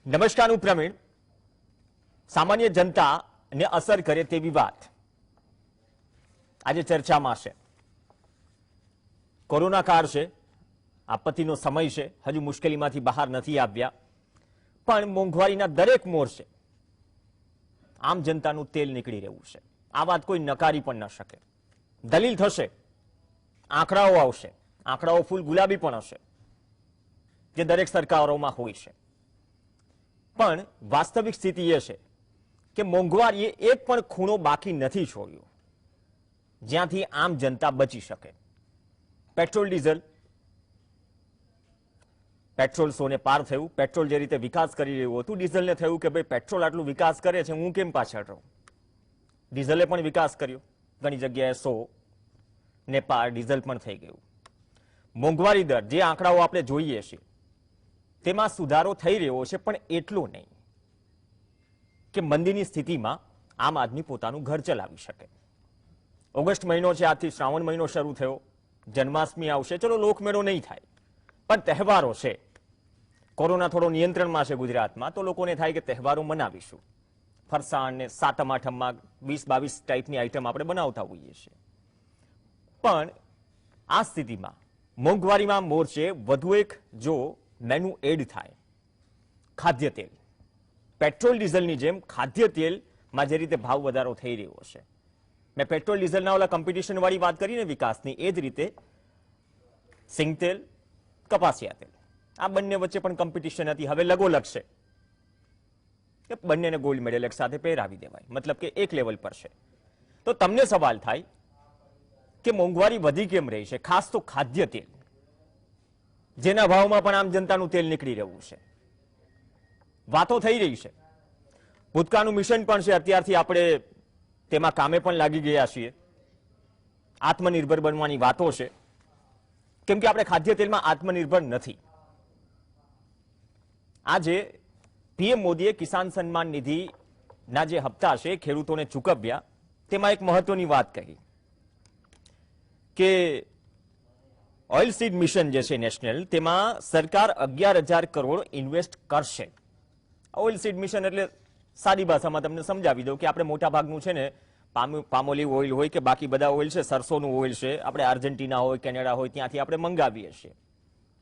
નમસ્કારનું પ્રવીણ. સામાન્ય જનતાને અસર કરે તેવી વાત આજે ચર્ચામાં છે. કોરોના કાળ છે, આપત્તિનો સમય છે, હજુ મુશ્કેલીમાંથી બહાર નથી આવ્યા, પણ મોંઘવારીના દરેક મોરચે આમ જનતાનું તેલ નીકળી રહ્યું છે. આ વાત કોઈ નકારી પણ ન શકે. દલીલ થશે, આંકડાઓ આવશે, આંકડાઓ ફૂલ ગુલાબી પણ હશે, જે દરેક સરકારોમાં હોય છે. પણ વાસ્તવિક સ્થિતિ એ છે કે મોંઘવારીએ એક પણ ખૂણો બાકી નથી છોડ્યો જ્યાંથી આમ જનતા બચી શકે. પેટ્રોલ ડીઝલ, પેટ્રોલ 100 ને પાર થયું. પેટ્રોલ જે રીતે વિકાસ કરી રહ્યું હતું, ડીઝલને થયું કે ભાઈ પેટ્રોલ આટલું વિકાસ કરે છે, હું કેમ પાછળ રહું. ડીઝલે પણ વિકાસ કર્યો, ઘણી જગ્યાએ 100 ને પાર ડીઝલ પણ થઈ ગયું. મોંઘવારી દર, જે આંકડાઓ આપણે જોઈએ છીએ તેમાં સુધારો થઈ રહ્યો છે, પણ એટલું નહીં કે મંદીની સ્થિતિમાં આમ આદમી પોતાનું ઘર ચલાવી શકે. ઓગસ્ટ મહિનો છે, આજથી શ્રાવણ મહિનો શરૂ થયો, જન્માષ્ટમી આવશે. ચલો લોકમેળો નહીં થાય, પણ તહેવારો છે. કોરોના થોડો નિયંત્રણમાં છે ગુજરાતમાં, તો લોકોને થાય કે તહેવારો મનાવીશું. ફરસાણ ને સાતમ આઠમમાં 20-22 ટાઈપની આઈટમ આપણે બનાવતા હોઈએ છીએ. પણ આ સ્થિતિમાં મોંઘવારીમાં મોરચે વધુ એક જો મેનુ એડ થાય, ખાદ્ય તેલ. પેટ્રોલ ડીઝલની જેમ ખાદ્ય તેલમાં જે રીતે ભાવ વધારો થઈ રહ્યો છે, મેં પેટ્રોલ ડીઝલના ઓલા કોમ્પિટિશન વાળી વાત કરીને વિકાસની, એ જ રીતે સિંગ તેલ, કપાસિયા તેલ, આ બંને વચ્ચે પણ કોમ્પિટિશન હતી. હવે લગોલગ છે કે બંનેને ગોલ્ડ મેડલ એક સાથે પહેરાવી દેવાય, મતલબ કે એક લેવલ પર છે. તો તમને સવાલ થાય કે મોંઘવારી વધી કેમ રહી છે, ખાસ તો ખાદ્ય તેલ, જેના ભાવમાં પણ આમ જનતાનું તેલ નીકળી રહ્યું છે. વાતો થઈ રહી છે, ભૂતકાળનું મિશન પણ છે, અત્યારથી આપણે તેમાં કામે પણ લાગી ગયા છીએ. આત્મનિર્ભર બનવાની વાતો છે, કેમ કે આપણે ખાદ્ય તેલમાં આત્મનિર્ભર નથી. આજે પીએમ મોદીએ કિસાન સન્માન નિધિના જે હપ્તા છે ખેડૂતોને ચૂકવ્યા, તેમાં એક મહત્વની વાત કહી કે ઓઇલ સીડ મિશન જે છે નેશનલ, તેમાં સરકાર 11,000 કરોડ ઇન્વેસ્ટ કરશે. ઓઇલ સીડ મિશન એટલે સાદી ભાષામાં તમને સમજાવી દઉં કે આપણે મોટા ભાગનું છે ને પામોલિવ ઓઇલ હોય કે બાકી બધા ઓઇલ છે, સરસોનું ઓઇલ છે, આપણે આર્જેન્ટિના હોય, કેનેડા હોય, ત્યાંથી આપણે મંગાવીએ છીએ.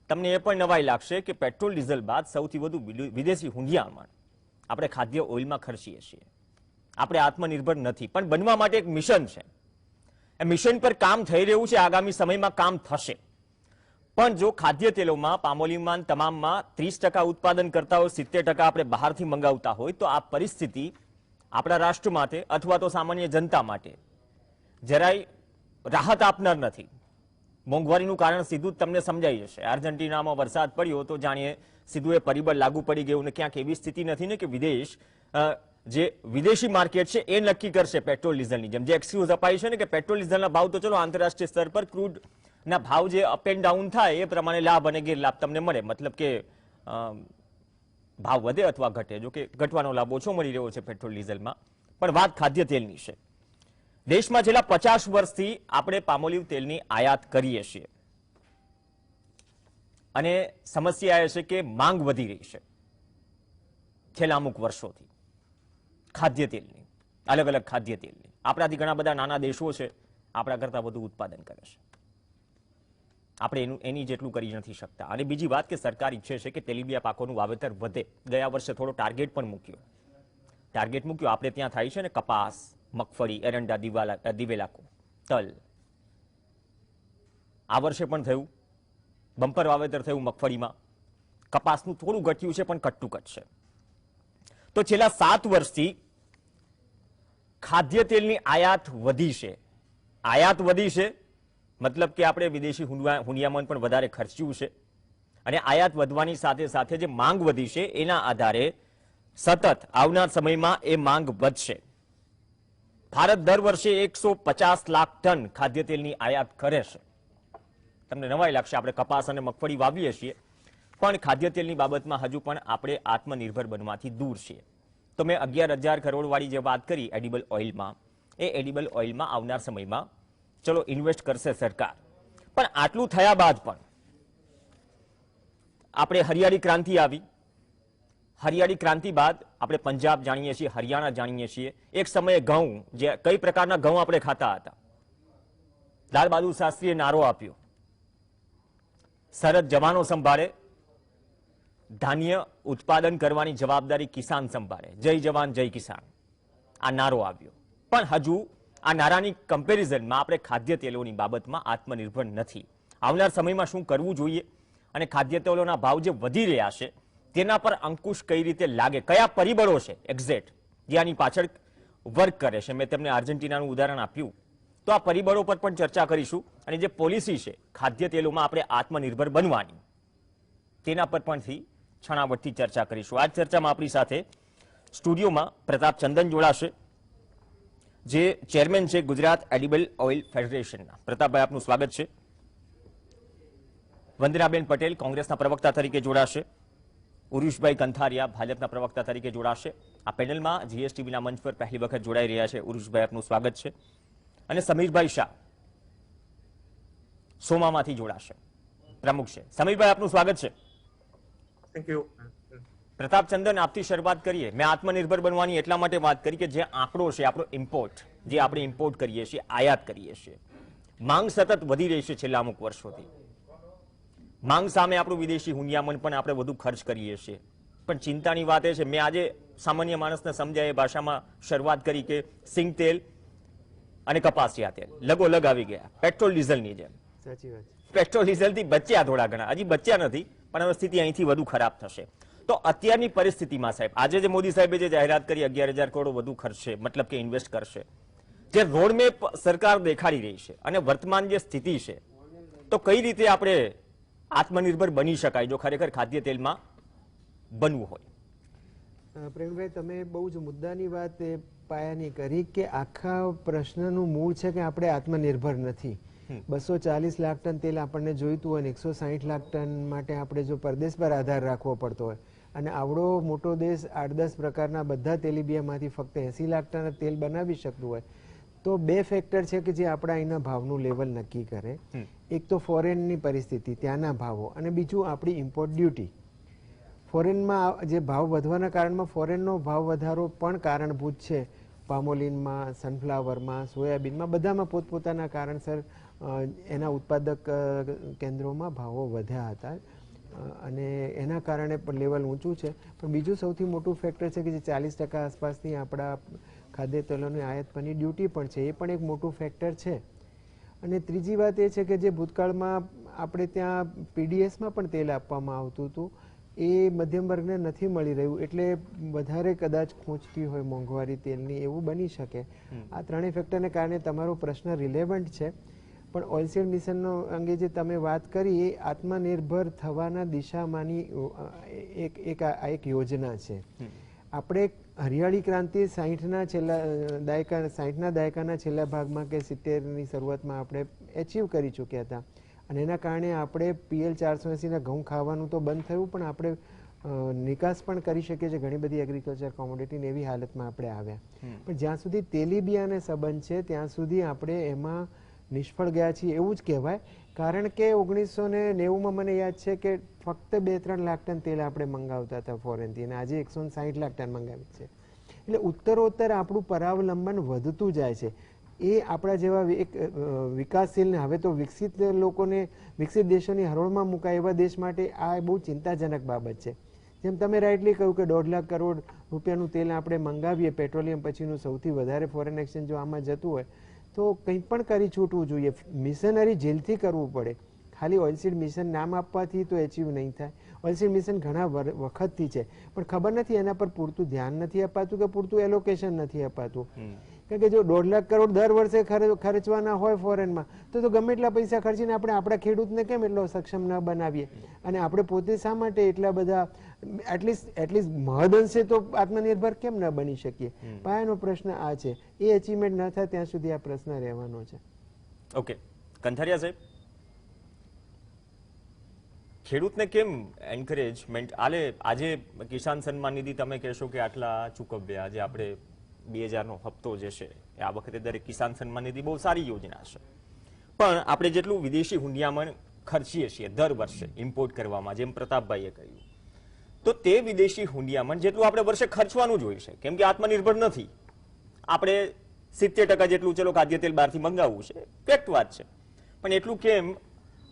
તમને એ પણ નવાઈ લાગશે કે પેટ્રોલ ડીઝલ બાદ સૌથી વધુ વિદેશી હુંડિયામણ આપણે ખાદ્ય ઓઇલમાં ખર્ચીએ છીએ. આપણે આત્મનિર્ભર નથી, પણ બનવા માટે એક મિશન છે. એ મિશન પર કામ થઈ રહ્યું છે, આગામી સમયમાં કામ થશે. પણ જો ખાદ્ય તેલોમાં, પામોલિવમાં, તમામમાં 30% ઉત્પાદન કરતા હોય, 70% આપણે બહારથી મંગાવતા હોય, તો આ પરિસ્થિતિ આપણા રાષ્ટ્ર માટે અથવા તો સામાન્ય જનતા માટે જરાય રાહત આપનાર નથી. મોંઘવારીનું કારણ સીધું જ તમને સમજાઈ જશે. આર્જેન્ટિનામાં વરસાદ પડ્યો તો જાણીએ સીધું એ પરિબળ લાગુ પડી ગયું ને ક્યાંક એવી સ્થિતિ નથી ને કે જે વિદેશી માર્કેટ છે એ નક્કી કરશે પેટ્રોલ ડીઝલની જેમ. જે એક્સક્યુઝ અપાય છે ને કે પેટ્રોલ ડીઝલના ભાવ તો ચલો આંતરરાષ્ટ્રીય સ્તર પર ક્રૂડ ના ભાવ જે અપ એન્ડ ડાઉન થાય એ પ્રમાણે લાભ અને ગેરલાભ તમને મળે, મતલબ કે ભાવ વધે અથવા ઘટે. જો કે ઘટવાનો લાભ ઓછો મળી રહ્યો છે પેટ્રોલ ડીઝલમાં. પણ વાત ખાદ્ય તેલની છે. દેશમાં છેલ્લા 50 વર્ષથી આપણે પામોલિવ તેલની આયાત કરીએ છીએ અને સમસ્યા એ છે કે માંગ વધી રહી છે છેલ્લા અમુક વર્ષોથી ખાદ્ય તેલની, અલગ અલગ ખાદ્ય તેલની. આપણાથી ઘણા બધા નાના દેશો છે, આપણા કરતા વધુ ઉત્પાદન કરે છે. આપણે એની જેટલું કરી નથી શકતા. અને બીજી વાત કે સરકાર ઈચ્છે છે કે તેલીબિયા પાકોનું વાવેતર વધે. ગયા વર્ષે થોડો ટાર્ગેટ પણ મૂક્યો. આપણે ત્યાં થાય છે ને કપાસ, મગફળી, એરંડા, દિવેલાકો, તલ. આ વર્ષે પણ થયું, બમ્પર વાવેતર થયું મગફળીમાં. કપાસનું થોડું ઘટ્યું છે, પણ કટ્ટું ઘટશે. તો છેલ્લા 7 વર્ષથી ખાદ્ય તેલની આયાત વધી છે. આયાત વધી છે મતલબ કે આપણે વિદેશી હુંડિયામણ પણ વધારે ખર્ચ્યું છે. અને આયાત વધવાની સાથે સાથે જે માંગ વધી છે એના આધારે સતત આવનાર સમયમાં એ માંગ વધશે. ભારત દર વર્ષે 150 લાખ ટન ખાદ્ય તેલની આયાત કરે છે. તમને નવાઈ લાગશે, આપણે કપાસ અને મગફળી વાવીએ છીએ, પણ ખાદ્ય તેલની બાબતમાં હજુ પણ આપણે આત્મનિર્ભર બનવાથી દૂર છીએ. તો મેં 11,000 કરોડ વાળી જે વાત કરી એડિબલ ઓઇલમાં, એ એડિબલ ઓઇલમાં આવનાર સમયમાં ચલો ઇન્વેસ્ટ કરશે સરકાર. પણ આટલું થયા બાદ પણ આપણે હરિયાળી ક્રાંતિ આવી, હરિયાળી ક્રાંતિ બાદ આપણે પંજાબ જાણીએ છીએ, હરિયાણા જાણીએ છીએ. એક સમયે ઘઉં, જે કઈ પ્રકારના ઘઉં આપણે ખાતા હતા. લાલ બહાદુર શાસ્ત્રીએ નારો આપ્યો, સરહદ જવાનો સંભાળે, ધાન્ય ઉત્પાદન કરવાની જવાબદારી કિસાન સંભાળે, જય જવાન જય કિસાન, આ નારો આવ્યો. પણ હજુ આ નારાની કમ્પેરિઝનમાં આપણે ખાદ્ય તેલોની બાબતમાં આત્મનિર્ભર નથી. આવનાર સમયમાં શું કરવું જોઈએ અને ખાદ્ય તેલોના ભાવ જે વધી રહ્યા છે તેના પર અંકુશ કઈ રીતે લાગે, કયા પરિબળો છે એક્ઝેક્ટ જે આની પાછળ વર્ક કરે છે. મેં તમને આર્જેન્ટિનાનું ઉદાહરણ આપ્યું, તો આ પરિબળો પર પણ ચર્ચા કરીશું. અને જે પોલિસી છે ખાદ્ય તેલોમાં આપણે આત્મનિર્ભર બનવાની, તેના પર પણ છણાવટથી ચર્ચા કરીશું. આ ચર્ચામાં આપણી સાથે સ્ટુડિયોમાં પ્રતાપ ચંદન જોડાશે, જે ચેરમેન છે ગુજરાત એડિબલ ઓઇલ ફેડરેશનના. પ્રતાપભાઈ, આપનું સ્વાગત છે. વંદનાબેન પટેલ કોંગ્રેસના પ્રવક્તા તરીકે જોડાશે. ઉરુષભાઈ કંથારિયા ભાજપના પ્રવક્તા તરીકે જોડાશે. આ પેનલમાં જીએસટીવીના મંચ પર પહેલી વખત જોડાઈ રહ્યા છે. ઉરુષભાઈ, આપનું સ્વાગત છે. અને સમીરભાઈ શાહ સોમામાંથી જોડાશે, પ્રમુખ છે. સમીરભાઈ, આપનું સ્વાગત છે. Thank you. પ્રતાપ ચંદન, આપથી શરૂઆત કરીએ. મેં આત્મનિર્ભર બનવાની એટલા માટે વાત કરી કે જે આંકડો છે આપણો ઇમ્પોર્ટ, જે આપણે ઇમ્પોર્ટ કરીએ છીએ, આયાત કરીએ છીએ, માંગ સતત વધી રહી છે છેલ્લા અમુક વર્ષોથી. માંગ સામે આપણું વિદેશી હુંડિયામણ પણ આપણે વધુ ખર્ચ કરીએ છીએ. પણ ચિંતાની વાત એ છે, મેં આજે સામાન્ય માણસને સમજાય એ ભાષામાં શરૂઆત કરી કે સિંગ તેલ અને કપાસિયા તેલ લગોલગ આવી ગયા, પેટ્રોલ ડીઝલની જેમ. સાચી વાત. પેટ્રોલ ડીઝલથી બચ્યા થોડા ઘણા, હજી બચ્યા નથી, પણ હવે સ્થિતિ અહીંથી વધુ ખરાબ થશે. તો અત્યારની પરિસ્થિતિમાં સાહેબ, આજે જે મોદી સાહેબે જે જાહેરાત કરી 11,000 કરોડ વધુ ખર્ચશે, મતલબ કે ઇન્વેસ્ટ કરશે, જે રોડમેપ સરકાર દેખાડી રહી છે અને વર્તમાન જે સ્થિતિ છે, તો કઈ રીતે આપણે આત્મનિર્ભર બની શકાય જો ખરેખર ખાદ્ય તેલમાં બનવું હોય? પ્રેમભાઈ, તમે બહુ જ મુદ્દાની વાત એ પાયાની કરી કે આખા પ્રશ્નનું મૂળ છે કે આપણે આત્મનિર્ભર નથી. 240 લાખ ટન તેલ આપણને જોઈતું હોય અને 160 લાખ ટન માટે આપણે જો પરદેશ પર આધાર રાખવો પડતો હોય અને આવડો મોટો દેશ 8-10 પ્રકારના બધા તેલીબિયામાંથી ફક્ત 80 લાખ ટન તેલ બનાવી શકતું હોય, તો બે ફેક્ટર છે કે જે આપણા અહીંના ભાવનું લેવલ નક્કી કરે. એક તો ફોરેનની પરિસ્થિતિ, ત્યાંના ભાવો, અને બીજું આપણી ઇમ્પોર્ટ ડ્યુટી. ફોરેનમાં જે ભાવ વધવાના કારણમાં ફોરેનનો ભાવ વધારો પણ કારણભૂત છે. પામોલિનમાં, સનફ્લાવરમાં, સોયાબીનમાં, બધામાં પોતપોતાના કારણસર એના ઉત્પાદક કેન્દ્રોમાં ભાવો વધ્યા હતા અને એના કારણે પણ લેવલ ઊંચું છે. પણ બીજું સૌથી મોટું ફેક્ટર છે કે જે 40% આસપાસની આપણા ખાદ્ય તેલોની આયાત પરની ડ્યુટી પણ છે, એ પણ એક મોટું ફેક્ટર છે. અને ત્રીજી વાત એ છે કે જે ભૂતકાળમાં આપણે ત્યાં પીડીએસમાં પણ તેલ આપવામાં આવતું હતું, એ મધ્યમ વર્ગને નથી મળી રહ્યું, એટલે વધારે કદાચ ખૂંચતી હોય મોંઘવારી તેલની, એવું બની શકે. આ ત્રણેય ફેક્ટરને કારણે તમારો પ્રશ્ન રિલેવન્ટ છે. પણ ઓઇલસીડ મિશનનો અંગે જે તમે વાત કરી, એ આત્મનિર્ભર થવાના દિશામાંની એક યોજના છે. આપણે હરિયાળી ક્રાંતિ 60ના દાયકાના છેલ્લા ભાગમાં કે 70ની શરૂઆતમાં આપણે એચીવ કરી ચૂક્યા હતા અને એના કારણે આપણે PL 480ના ઘઉં ખાવાનું તો બંધ થયું, પણ આપણે નિકાસ પણ કરી શકીએ છીએ ઘણી બધી એગ્રીકલ્ચર કોમોડિટીને, એવી હાલતમાં આપણે આવ્યા. પણ જ્યાં સુધી તેલીબિયાને સંબંધ છે ત્યાં સુધી આપણે એમાં નિષ્ફળ ગયા છીએ એવું જ કહેવાય. કારણ કે 1990માં મને યાદ છે કે ફક્ત 2-3 લાખ ટન તેલ આપણે મંગાવતા હતા ફોરેનથી, અને આજે 160 લાખ ટન મંગાવીએ છે. એટલે ઉત્તરોત્તર આપણું પરાવલંબન વધતું જાય છે. એ આપણા જેવા એક વિકાસશીલ ને હવે તો વિકસિત લોકોને, વિકસિત દેશોની હરોળમાં મુકાય એવા દેશ માટે આ બહુ ચિંતાજનક બાબત છે. જેમ તમે રાઇટલી કહ્યું કે 1.5 લાખ કરોડ રૂપિયાનું તેલ આપણે મંગાવીએ, પેટ્રોલિયમ પછીનું સૌથી વધારે ફોરેન એક્સચેન્જ જો આમાં જતું હોય તો કંઈ પણ કરી છૂટવું જોઈએ. મિશનરી જેલથી કરવું પડે. ખાલી ઓઇલસીડ મિશન નામ આપવાથી તો એચીવ નહીં થાય. ઓઇલસીડ મિશન ઘણા વખતથી છે, પણ ખબર નથી એના પર પૂરતું ધ્યાન નથી અપાતું કે પૂરતું એલોકેશન નથી અપાતું. કારણ કે જો 1.5 લાખ કરોડ દર વર્ષે ખર્ચવાના હોય ફોરેનમાં, તો ગમે એટલા પૈસા ખર્ચીને આપણે આપણા ખેડૂતને કેમ એટલો સક્ષમ ન બનાવીએ? અને આપણે પોતે શા માટે એટલા બધા એટલીસ્ટ મહદઅંશે તો આત્મનિર્ભર કેમ ન બની શકીએ? પાયાનો પ્રશ્ન આ છે. એ અચીવમેન્ટ ન થાય ત્યાં સુધી આ પ્રશ્ન રહેવાનો છે. ઓકે, કંથારિયા સાહેબ, ખેડૂતને કેમ એન્કરેજમેન્ટ આલે? આજે કિસાન સન્માન નિધિ તમે કહેશો કે આટલા ચૂકવ્યા, આજે આપણે 2000નો હપ્તો જે છે એ આ વખતે દરેક કિસાન સન્માન નિધિ બહુ સારી યોજના છે, પણ આપણે જેટલું વિદેશી હુંડિયામણ ખર્ચીએ છીએ દર વર્ષે ઇમ્પોર્ટ કરવામાં, જેમ પ્રતાપભાઈએ કહ્યું, તો તે વિદેશી હુંડિયામણ જેટલું આપણે વર્ષે ખર્ચવાનું જ હોય છે, કેમ કે આત્મનિર્ભર નથી. આપણે 70% જેટલું ચલો ખાદ્ય તેલ બહારથી મંગાવવું છે, ફેક્ટ વાત છે, પણ એટલું કેમ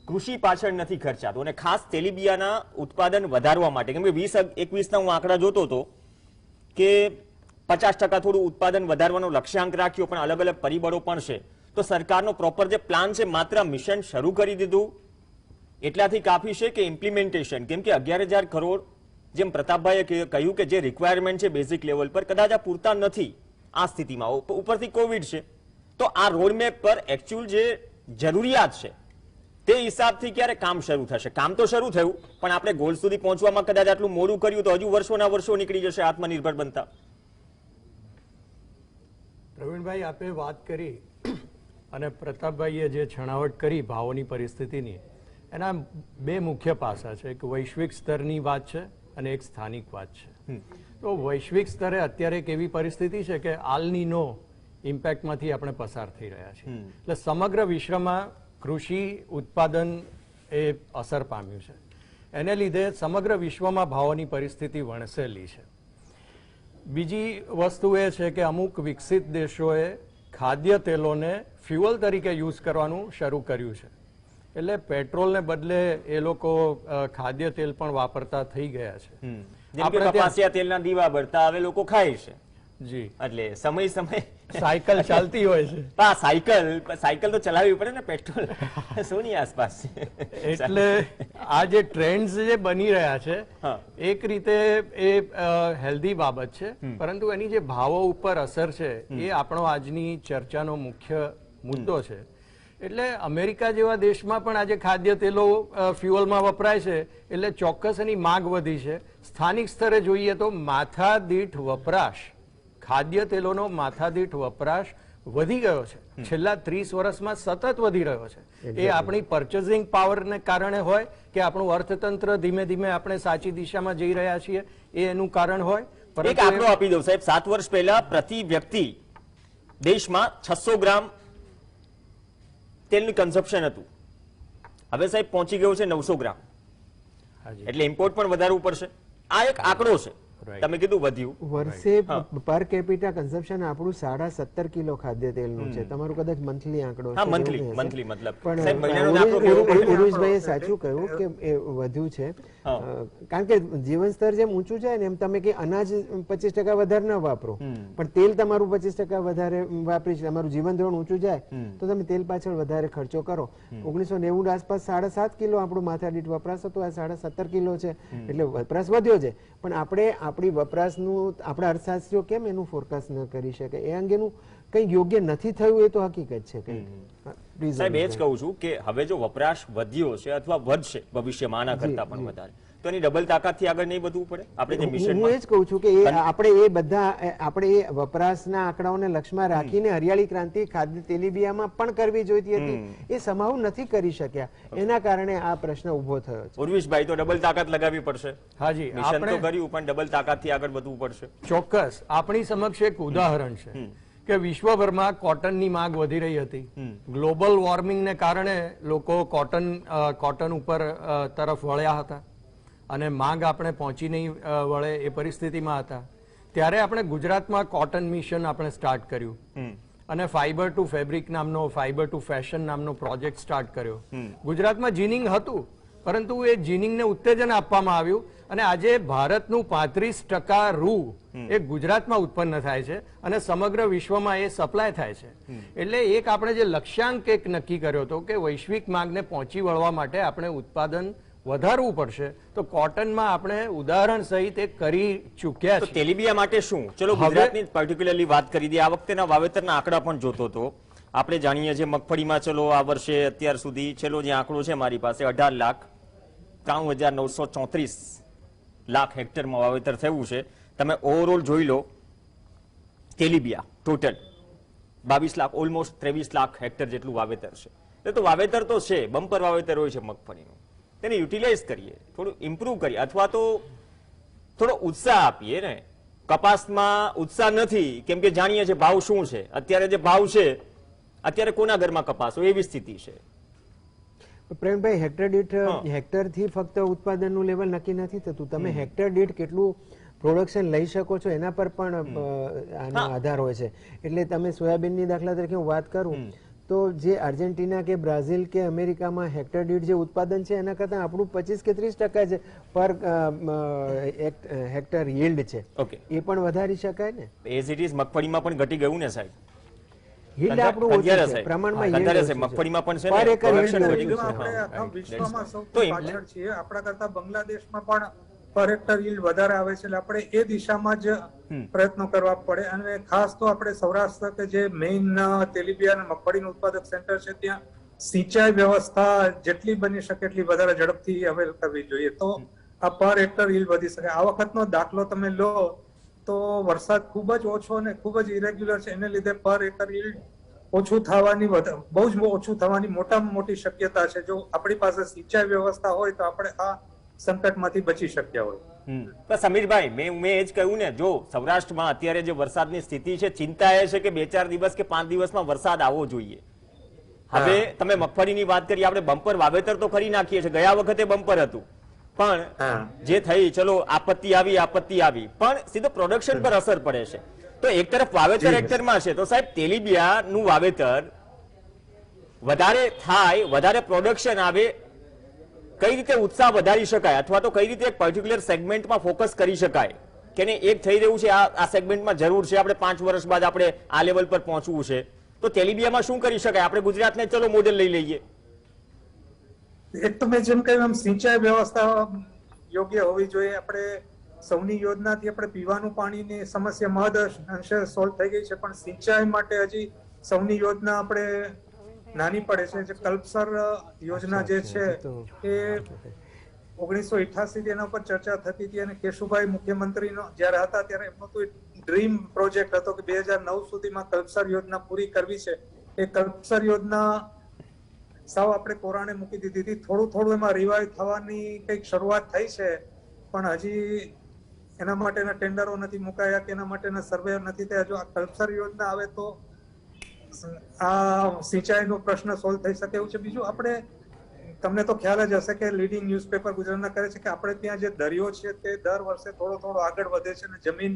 કૃષિ પાછળ નથી ખર્ચાતું? અને ખાસ તેલીબિયાના ઉત્પાદન વધારવા માટે, કેમ કે 2021ના હું આંકડા જોતો હતો કે 50% થોડું ઉત્પાદન વધારવાનો લક્ષ્યાંક રાખ્યો, પણ અલગ અલગ પરિબળો પણ છે. તો સરકારનો પ્રોપર જે પ્લાન છે, માત્ર મિશન શરૂ કરી દીધું એટલાથી કાફી છે કે ઇમ્પ્લિમેન્ટેશન? કેમ કે 11,000 કરોડ, જેમ પ્રતાપભાઈએ કહ્યું કે જે રિક્વાયરમેન્ટ છે બેઝિક લેવલ પર, કદાચ આ પૂરતા નથી આ સ્થિતિમાં. ઉપરથી કોવિડ છે, તો આ રોડમેપ પર એકચ્યુઅલ જે જરૂરિયાત છે તે હિસાબથી ક્યારે કામ શરૂ થશે? કામ તો શરૂ થયું, પણ આપણે ગોલ સુધી પહોંચવામાં કદાચ આટલું મોડું કર્યું તો હજુ વર્ષોના વર્ષો નીકળી જશે આત્મનિર્ભર બનતા. પ્રવીણભાઈ, આપે વાત કરી અને પ્રતાપભાઈએ જે છણાવટ કરી ભાવોની પરિસ્થિતિની, એના બે મુખ્ય પાસા છે. એક વૈશ્વિક સ્તરની વાત છે અને એક સ્થાનિક વાત છે. તો વૈશ્વિક સ્તરે અત્યારે એક એવી પરિસ્થિતિ છે કે આલનીનો ઇમ્પેક્ટમાંથી આપણે પસાર થઈ રહ્યા છીએ. એટલે સમગ્ર વિશ્વમાં કૃષિ ઉત્પાદન એ અસર પામ્યું છે. એને લીધે સમગ્ર વિશ્વમાં ભાવોની પરિસ્થિતિ વણસેલી છે. બીજી વસ્તુ એ છે કે અમુક વિકસિત દેશોએ ખાદ્ય તેલોને ફ્યુઅલ તરીકે યુઝ કરવાનું શરૂ કર્યું છે. એટલે પેટ્રોલને બદલે એ લોકો ખાદ્ય તેલ પણ વાપરતા થઈ ગયા છે. આપણે કપાસિયા તેલના દીવા બળતા હવે લોકો ખાય છે. જી, એટલે સમય સમય સાયકલ ચાલતી હોય છે. હા, સાયકલ તો ચલાવવી પડે ને, પેટ્રોલ સોની આસપાસ છે. એટલે આ જે ટ્રેન્ડ્સ જે બની રહ્યા છે, એક રીતે એ હેલ્ધી બાબત છે, પરંતુ એની જે ભાવો ઉપર અસર છે એ આપણો આજની ચર્ચાનો મુખ્ય મુદ્દો છે. એટલે અમેરિકા જેવા દેશમાં પણ આજે ખાદ્ય તેલો ફ્યુઅલમાં વપરાય છે, એટલે ચોક્કસ એની માંગ વધી છે. સ્થાનિક સ્તરે જોઈએ તો માથાદીઠ વપરાશ, ખાદ્ય તેલોનો માથાદીઠ વપરાશ વધી ગયો છે. છેલ્લા 30 વર્ષમાં સતત વધી રહ્યો છે. એ આપણી પર્ચેસિંગ પાવરને કારણે હોય કે આપણું અર્થતંત્ર ધીમે ધીમે આપણે સાચી દિશામાં જઈ રહ્યા છીએ, એ એનું કારણ હોય. એક આંકડો આપી દઉં સાહેબ. 7 વર્ષ પહેલા પ્રતિ વ્યક્તિ દેશમાં 600 ગ્રામ તેલનું કન્ઝપ્શન હતું. હવે સાહેબ પહોંચી ગયું છે 900 ગ્રામ. એટલે ઇમ્પોર્ટ પણ વધારવું પડશે. આ એક આંકડો છે. તમે કીધું વધ્યું. વર્ષે પર કેપિટા કન્ઝમ્પશન આપણું 17.5 કિલો ખાદ્ય તેલનું છે. તમારું કદાચ મંથલી આંકડો છે. મંથલી મતલબ. પણ ઉર્વિશભાઈએ સાચું કહ્યું કે એ વધ્યું છે. કારણ કે જીવન સ્તર જેમ ઊંચું જાય ને એમ તમે કે અનાજ 25% વધારે ન વાપરો, પણ તેલ તમારું 25% વધારે વાપરી છે. તમારું જીવન ધોરણ ઊંચું જાય તો તમે તેલ પાછળ વધારે ખર્ચો કરો. 1990 આસપાસ 7.5 કિલો આપણું માથાદીઠ વપરાશ હતો, આ 17.5 કિલો છે. એટલે વપરાશ વધ્યો છે, પણ આપણે આપણી વપરાશનું આપણા અર્થશાસ્ત્રીઓ કેમ એનું ફોરકાસ્ટ ન કરી શકે? એ અંગેનું કંઈ યોગ્ય નથી થયું, એ તો હકીકત છે. સાહેબ, એ જ કહું છું કે હવે જો વપરાશ વધ્યો છે અથવા વધશે ભવિષ્યમાં આના કરતા પણ વધારે, તો એની ડબલ તાકાતથી આગળ નહીં વધવું પડે? આપણે જે મિશન, હું એ જ કહું છું કે આપણે એ વપરાશના આંકડાઓને લક્ષ્યમાં રાખીને હરિયાળી ક્રાંતિ ખાદ્ય તેલીબિયામાં પણ કરવી જોઈતી હતી. એ સમાવ નથી કરી શક્યા, એના કારણે આ પ્રશ્ન ઉભો થયો છે. ઉર્વિશભાઈ, તો ડબલ તાકાત લગાવવી પડશે. હાજી, મિશન તો કર્યું, પણ ડબલ તાકાતથી આગળ વધવું પડશે. ચોક્કસ. આપણી સમક્ષ એક ઉદાહરણ છે કે વિશ્વભરમાં કોટનની માંગ વધી રહી હતી. ગ્લોબલ વોર્મિંગને કારણે લોકો કોટન ઉપર તરફ વળ્યા હતા અને માંગ આપણે પહોંચી નહીં વળે એ પરિસ્થિતિમાં હતા. ત્યારે આપણે ગુજરાતમાં કોટન મિશન આપણે સ્ટાર્ટ કર્યું અને ફાઈબર ટુ ફેબ્રિક નામનો, ફાઈબર ટુ ફેશન નામનો પ્રોજેક્ટ સ્ટાર્ટ કર્યો. ગુજરાતમાં જીનિંગ હતું, પરંતુ એ જીનિંગને ઉત્તેજન આપવામાં આવ્યું અને આજે ભારતનું 35% રૂ એ ગુજરાતમાં ઉત્પન્ન થાય છે અને સમગ્ર વિશ્વમાં એ સપ્લાય થાય છે. એટલે એક આપણે જે લક્ષ્યાંક એક નક્કી કર્યો હતો કે વૈશ્વિક માંગને પહોંચી વળવા માટે આપણે ઉત્પાદન વધારવું પડશે, તો કોટનમાં આપણે ઉદાહરણ સહિત એક કરી ચૂક્યા છે. તેલીબિયા માટે શું? ચલો ગુજરાતની પર્ટિક્યુલરલી વાત કરી દઈએ. આ વખતેના વાવેતરના આંકડા પણ જોતો હતો. આપણે જાણીએ છીએ મગફળીમાં ચલો આ વર્ષે અત્યાર સુધી છેલ્લો જે આંકડો છે મારી પાસે 18,93,934 લાખ હેક્ટરમાં વાવેતર થયું છે. તમે ઓવરઓલ જોઈ લો, તેલીબિયા total 22 lakh, almost 23 lakh hectare જેટલું વાવેતર છે. એટલે તો વાવેતર તો છે, બમ્પર વાવેતર હોય છે મગફળીનું. તેને યુટિલાઇઝ કરીએ, થોડું ઇમ્પ્રુવ કરીએ, અથવા તો થોડો ઉત્સાહ આપીએ ને. કપાસમાં ઉત્સાહ નથી, કેમ કે જાણીએ છીએ ભાવ શું છે. અત્યારે જે ભાવ છે, અત્યારે કોના ઘરમાં કપાસ હોય એવી સ્થિતિ છે. પ્રેમભાઈ, હેક્ટર દીઠ હેક્ટરથી ફક્ત ઉત્પાદનનું લેવલ નક્કી નથી થતું. તમે હેક્ટર દીઠ કેટલું પ્રોડક્શન લઈ શકો છો એના પર પણ આનો આધાર હોય છે. એટલે તમે સોયાબીનની દાખલા તરીકે હું વાત કરું તો જે અર્જેન્ટિના કે બ્રાઝિલ કે અમેરિકામાં હેક્ટર દીઠ જે ઉત્પાદન છે એના કરતાં આપણું 25 કે 30% છે પર હેક્ટર yield છે. એ પણ વધારી શકાય ને. એઝ ઇટ ઇઝ મગફળીમાં પણ ઘટી ગયું ને સાહેબ. yield આપણું ઓછું છે, પ્રમાણમાં yield ઓછું છે. મગફળીમાં પણ છે પર ને એકર yield production ઓછું ઘટી છે. ગયું છે. આપણે વિશ્વમાં સૌથી પાછળ છીએ. આપણા કરતા બાંગ્લાદેશમાં પણ પર હેક્ટર yield વધારે આવે છે. એટલે આપણે એ દિશામાં જ પ્રયત્નો કરવા પડે. અને ખાસ તો આપણે સૌરાષ્ટ્ર કે જે મેઇન તેલીબિયા અને મગફળીનું ઉત્પાદક સેન્ટર છે ત્યાં સિંચાઈ વ્યવસ્થા જેટલી બની શકે એટલી વધારે ઝડપથી અવેલ કરવી જોઈએ તો આ પર હેક્ટર yield વધી શકે. આ વખતનો દાખલો તમે લો તો વરસાદ ખૂબ જ ઓછો અને ખૂબ જ ઇરેગ્યુલર છે. એને લીધે પર હેક્ટર yield ઓછું થવાની બહુ જ ઓછું થવાની મોટામાં મોટી શક્યતા છે. જો આપણી પાસે સિંચાઈ વ્યવસ્થા હોય તો આપણે આ સંકટમાંથી બચી શક્યા હોય. સમીરભાઈ, મેં એ જ કહ્યું ને, જો સૌરાષ્ટ્રમાં અત્યારે જે વરસાદની સ્થિતિ છે, ચિંતા એ છે કે 2-4 દિવસ કે 5 દિવસમાં વરસાદ આવવો જોઈએ. હવે તમે મગફળીની વાત કરી, આપણે બમ્પર વાવેતર તો કરી નાખીએ છીએ. ગયા વખતે બમ્પર હતું પણ જે થઈ, ચલો આપત્તિ આવી પણ સીધો પ્રોડક્શન પર અસર પડે છે. તો એક તરફ વાવેતર હેક્ટરમાં છે તો સાહેબ તેલીબિયાનું વાવેતર વધારે થાય, વધારે પ્રોડક્શન આવે, કઈ રીતે ઉત્સાહ વધારી શકાય અથવા તો કઈ રીતે એક પર્ટિક્યુલર સેગમેન્ટમાં ફોકસ કરી શકાય કે એક થઈ રહ્યું છે, આ સેગમેન્ટમાં જરૂર છે, આપણે 5 વર્ષ બાદ આપણે આ લેવલ પર પહોંચવું છે, તો તેલીબિયામાં શું કરી શકાય? આપણે ગુજરાતને ચલો મોડેલ લઈ લઈએ. એક તો મેં જેમ કહ્યું એમ સિંચાઈ વ્યવસ્થા યોગ્ય હોવી જોઈએ. આપણે સૌની યોજનાથી આપણે પીવાનું પાણીની સમસ્યા મહદ અંશે સોલ્વ થઈ ગઈ છે, પણ સિંચાઈ માટે હજી સૌની યોજના આપણે નાની પડે છે. જે કલ્પસર યોજના જે છે એ 1988 થી એના ઉપર ચર્ચા થતી હતી અને કેશુભાઈ મુખ્યમંત્રીનો જ્યારે હતા ત્યારે એમનો તો ડ્રીમ પ્રોજેક્ટ હતો કે 2009 સુધીમાં કલ્પસર યોજના પૂરી કરવી છે. એ કલ્પસર યોજના સાવ આપણે કોરાણે મૂકી દીધી હતી. થોડું એમાં રિવાઇવ થવાની કંઈક શરૂઆત થઈ છે પણ હજી એના માટેના ટેન્ડરો નથી મુકાયા કે એના માટેના સર્વે નથી થયા. જો આ કલ્પસર યોજના આવે તો આ સિંચાઈનો પ્રશ્ન સોલ્વ થઈ શકે એવું છે. બીજું આપણે તમને તો ખ્યાલ જ હશે કે લીડિંગ ન્યૂઝપેપર ગુજરાતના કરે છે કે આપણે ત્યાં જે દરિયો છે તે દર વર્ષે થોડો આગળ વધે છે અને જમીન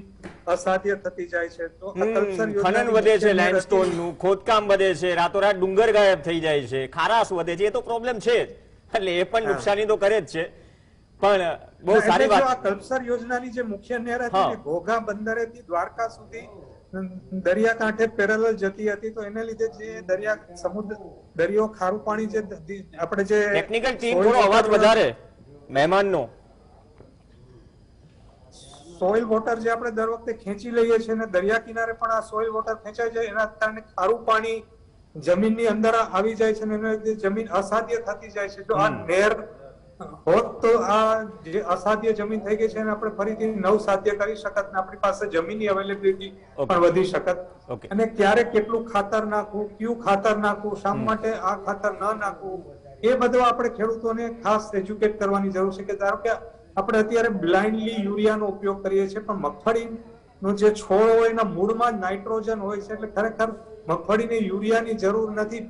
અસાધ્ય થતી જાય છે. તો ખનન વધે છે, લેન્ડસ્ટોનનું ખોદકામ વધે છે, રાતોરાત ડુંગર ગાયબ થઈ જાય છે, ખારાશ વધે છે. એ તો પ્રોબ્લેમ છે જ, એટલે એ પણ નુકસાની તો કરે જ છે. પણ બહુ સારી વાત, આ કલ્પસર યોજનાની જે મુખ્ય નહેર હતી ઘોઘા બંદરેથી દ્વારકા સુધી દરિયાકાંઠે પેરેલલ જતી હતી તો એને લીધે જે દરિયો ખારું પાણી જે આપણે જે ટેકનિકલ ટીમ થોડો અવાજ વધારે મહેમાનનો, સોઇલ વોટર જે આપણે દર વખતે ખેંચી લઈએ છીએ અને દરિયા કિનારે પણ આ સોઇલ વોટર ખેંચાઈ જાય એના કારણે ખારું પાણી જમીનની અંદર આવી જાય છે અને એના લીધે જમીન અસાધ્ય થતી જાય છે. જો આ નહેર હોત તો આ જે અસાધ્ય જમીન થઈ ગઈ છે એને આપણે ફરીથી નવ સાધ્ય કરી શકત ને આપણી પાસે જમીનની અવેલેબિલિટી પણ વધી શકત. અને ક્યારે કેટલું ખાતર નાખવું, કયું ખાતર નાખવું, શા માટે આ ખાતર ન નાખવું, એ બધું આપણે ખેડૂતોને ખાસ એજ્યુકેટ કરવાની જરૂર છે. કે ધારો કે આપણે અત્યારે બ્લાઇન્ડલી યુરિયાનો ઉપયોગ કરીએ છીએ પણ મગફળીનો જે છોડ હોય એના મૂળમાં નાઇટ્રોજન હોય છે એટલે ખરેખર મગફળીને યુરિયાની જરૂર નથી,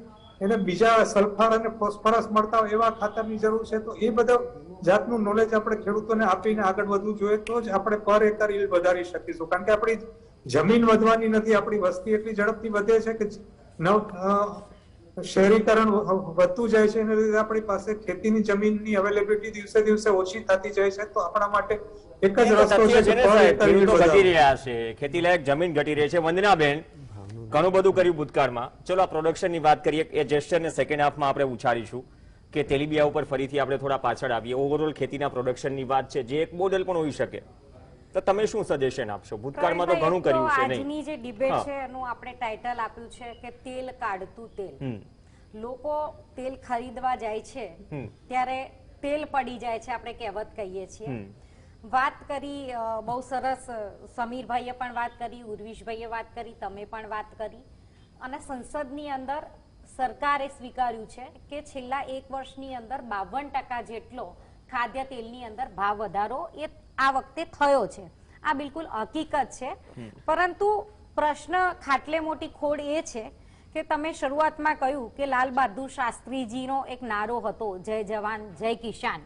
એને બીજા સલ્ફર અને ફોસ્ફરસ મળતા હોય એવા ખાતરની જરૂર છે. તો એ બધા જાતનું નોલેજ આપણે ખેડૂતોને આપીને આગળ વધવું જોઈએ તો જ આપણે પર એકર yield વધારી શકીશું. કારણ કે આપણી જમીન વધવાની નથી, આપણી વસ્તી એટલી ઝડપથી વધે છે કે શહેરીકરણ વધતું જાય છે એને લીધે આપણી પાસે ખેતીની જમીનની અવેલેબિલિટી દિવસે દિવસે ઓછી થતી જાય છે. તો આપણા માટે એક જ રસ્તો છે કે પર એકર yield ઘટી રહ્યા છે, ખેતીલાયક જમીન ઘટી રહી છે. વંદનાબેન, ઘણું બધું કર્યું ભૂતકાળમાં, ચલો આ પ્રોડક્શનની વાત કરીએ. એ જેસ્ચરને સેકન્ડ હાફમાં આપણે ઉછાળીશું કે તેલીબિયા ઉપર ફરીથી આપણે થોડા પાછળ આવીએ. ઓવરઓલ ખેતીના પ્રોડક્શનની વાત છે જે એક મોડેલ પણ હોઈ શકે. તો તમે શું સજેશન આપશો? ભૂતકાળમાં તો ઘણું કર્યું છે. આજની જે ડિબેટ છે એનું આપણે ટાઇટલ આપ્યું છે કે તેલ કાઢતું તેલ. લોકો તેલ ખરીદવા જાય છે ત્યારે તેલ પડી જાય છે, આપણે કહેવત કહીએ છીએ. વાત કરી બહુ સરસ, સમીરભાઈએ પણ વાત કરી, ઉર્વિશભાઈએ વાત કરી, તમે પણ વાત કરી. અને સંસદની અંદર સરકારે સ્વીકાર્યું છે કે છેલ્લા 1 વર્ષની અંદર 52% જેટલો ખાદ્ય તેલની અંદર ભાવ વધારો એ આ વખતે થયો છે. આ બિલકુલ હકીકત છે. પરંતુ પ્રશ્ન ખાટલે મોટી ખોડ એ છે કે તમે શરૂઆતમાં કહ્યું કે લાલ બહાદુર શાસ્ત્રીજીનો એક નારો હતો, જય જવાન જય કિસાન.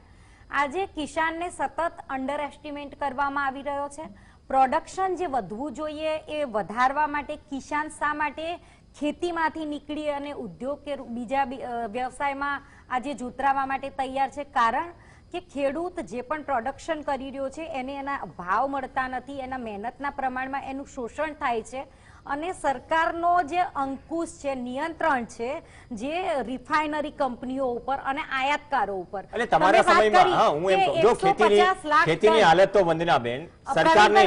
આજે કિસાનને સતત અંડર એસ્ટિમેટ કરવામાં આવી રહ્યો છે. પ્રોડક્શન જે વધવું જોઈએ એ વધારવા માટે કિસાન શા માટે ખેતીમાંથી નીકળી અને ઉદ્યોગ કે બીજા વ્યવસાયમાં આજે જોતરાવા માટે તૈયાર છે? કારણ કે ખેડૂત જે પણ પ્રોડક્શન કરી રહ્યો છે એને એના ભાવ મળતા નથી, એના મહેનતના પ્રમાણમાં એનું શોષણ થાય છે અને સરકારનો જે અંકુશ છે, નિયંત્રણ છે જે રિફાઇનરી કંપનીઓ ઉપર અને આયાતકારો ઉપર. એટલે તમારા સમયમાં હું એમ કહું, જો ખેતીની હાલત તો વંદનાબેન સરકારને,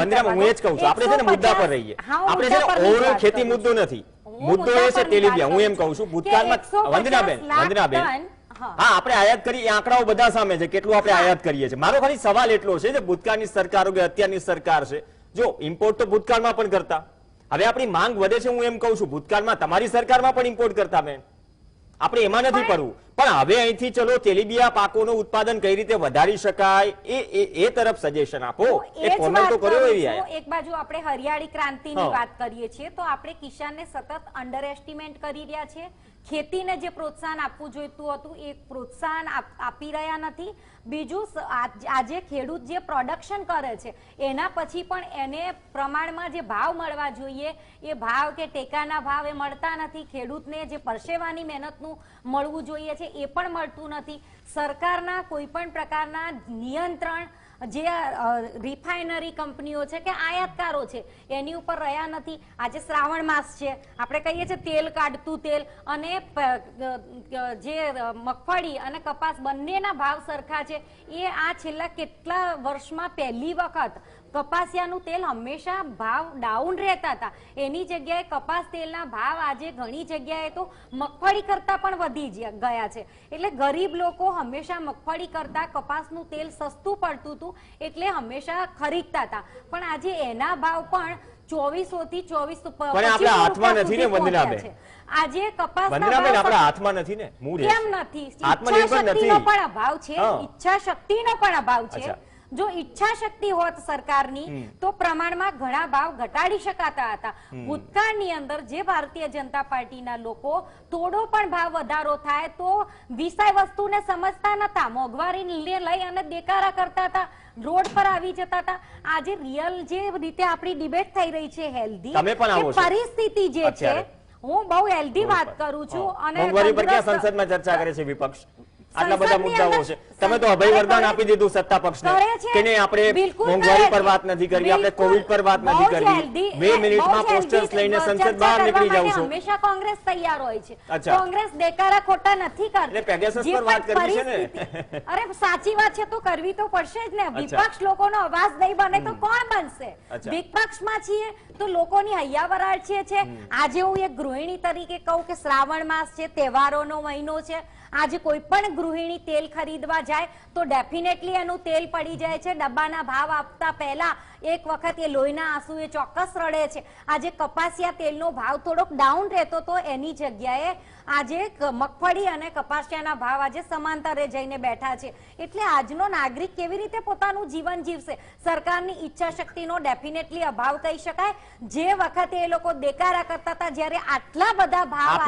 વંદના હું એ જ કહું છું, આપણે છે ને મુદ્દા પર રહીએ. આપણે છે ને ઓવરઓલ ખેતી મુદ્દો નથી, મુદ્દો એ છે તેલીબિયા. હું એમ કહું છું ભૂતકાળમાં વંદનાબેન હા આપણે આયાત કરી, એ આંકડાઓ બધા સામે છે કેટલું આપણે આયાત કરીએ છીએ. મારો ખાલી સવાલ એટલો છે કે ભૂતકાળની સરકારો કે અત્યારની સરકાર છે, જો ઇમ્પોર્ટ તો ભૂતકાળમાં પણ કરતા, હવે આપણી માંગ વધે છે. હું એમ કહું છું ભૂતકાળમાં તમારી સરકારમાં પણ ઇમ્પોર્ટ કરતા બેન, આપણે એમાં નથી પડવું, પણ હવે અહીંથી ચલો તેલીબિયા પાકોનું ઉત્પાદન કઈ રીતે વધારી શકાય એ તરફ સજેશન આપો. એક કોમેન્ટ તો કર્યો એવી આયા. એક બાજુ આપણે હરિયાળી ક્રાંતિની વાત કરીએ છીએ તો આપણે કિસાનને સતત અંડર એસ્ટિમેટ કરી રહ્યા છીએ. ખેતીને જે પ્રોત્સાહન આપવું જોઈતું હતું એ પ્રોત્સાહન આપી રહ્યા નથી. બીજું, આજે ખેડૂત જે પ્રોડક્શન કરે છે એના પછી પણ એને પ્રમાણમાં જે ભાવ મળવા જોઈએ એ ભાવ કે ટેકાના ભાવ એ મળતા નથી. ખેડૂતને જે પરસેવાની મહેનતનું મળવું જોઈએ છે એ પણ મળતું નથી. સરકારના કોઈ પણ પ્રકારના નિયંત્રણ જે રિફાઇનરી કંપનીઓ છે કે આયાતકારો છે એની ઉપર રહ્યા નથી. આજે શ્રાવણ માસ છે, આપણે કહીએ છીએ તેલ કાઢતું તેલ, અને જે મગફળી અને કપાસ બંનેના ભાવ સરખા છે. એ આ છેલ્લા કેટલા વર્ષમાં પહેલી વખત કપાસિયાનું તેલ હંમેશા ભાવ ડાઉન રહેતા હતા, એની જગ્યાએ કપાસ તેલના ભાવ આજે ઘણી જગ્યાએ તો મગફળી કરતા પણ વધી ગયા છે. એટલે ગરીબ લોકો હંમેશા મગફળી કરતા કપાસનું તેલ સસ્તું પડતું હતું એટલે હંમેશા ખરીદતા હતા, પણ આજે એના ભાવ પણ 2400 થી 24 હાથમાં નથી ને વંદનાબેન, આજે કપાસના વંદનાબેન આપણા હાથમાં નથી ને. કેમ નથી? ઈચ્છાશક્તિનો પણ અભાવ છે, ઈચ્છાશક્તિનો પણ અભાવ છે. જો ઈચ્છા શક્તિ હોત સરકારની તો પ્રમાણમાં ઘણા ભાવ ઘટાડી શકાતા હતા. ભૂતકાળની અંદર જે ભારતીય જનતા પાર્ટીના લોકો થોડો પણ ભાવ વધારો થાય તો વિષય વસ્તુને સમજતા નતા, મોંઘવારીને લઈ અને દેકારા કરતા હતા, રોડ પર આવી જતા હતા. આજે રિયલ જે રીતે આપણી ડિબેટ થઈ રહી છે હેલ્ધી પરિસ્થિતિ જે છે, હું બહુ હેલ્ધી વાત કરું છું. અને મોંઘવારી પર ક્યાં સંસદમાં ચર્ચા કરે છે વિપક્ષ? આટલા બધા મુદ્દાઓ છે, તમે તો અભય વરદાન આપી દીધું સત્તા પક્ષને કે નહીં આપણે મોંઘવારી પર વાત નથી કરવી, આપણે કોવિડ પર વાત નથી કરવી. 2 મિનિટમાં પોસ્ટર્સ લઈને સંસદ બહાર નીકળી જાવ છો. હંમેશા કોંગ્રેસ તૈયાર હોય છે, કોંગ્રેસ દેકારા ખોટા નથી કરતી. એટલે પેગાસસ પર વાત કરવી છે ને? અરે સાચી વાત છે તો કરવી તો પડશે જ ને. વિપક્ષ લોકોનો અવાજ નહીં બને તો કોણ બનશે? વિપક્ષમાં છીએ તો લોકોની હૈયાવરાળ છે. આજે હું એક ગૃહિણી તરીકે કહું કે શ્રાવણ માસ છે, તહેવારોનો મહિનો છે. આજે કોઈ પણ ગૃહિણી તેલ ખરીદવા જાય તો ડેફિનેટલી એનું તેલ પડી જાય છે. ડબ્બાના ભાવ આપતા પહેલા એક વખત એ લોહીના આંસુ એ ચોક્કસ રડે છે. આજે કપાસિયા તેલનો ભાવ થોડોક ડાઉન રહેતો તો એની જગ્યાએ આજે મગફળી અને કપાસિયાના ભાવ આજે સમાંતરે જઈને બેઠા છે. એટલે આજનો નાગરિક કેવી રીતે પોતાનું જીવન જીવશે? સરકારની ઈચ્છા શક્તિનો ડેફિનેટલી અભાવ કહી શકાય. જે વખતે એ લોકો દેકારા કરતા હતા, જ્યારે આટલા બધા ભાવ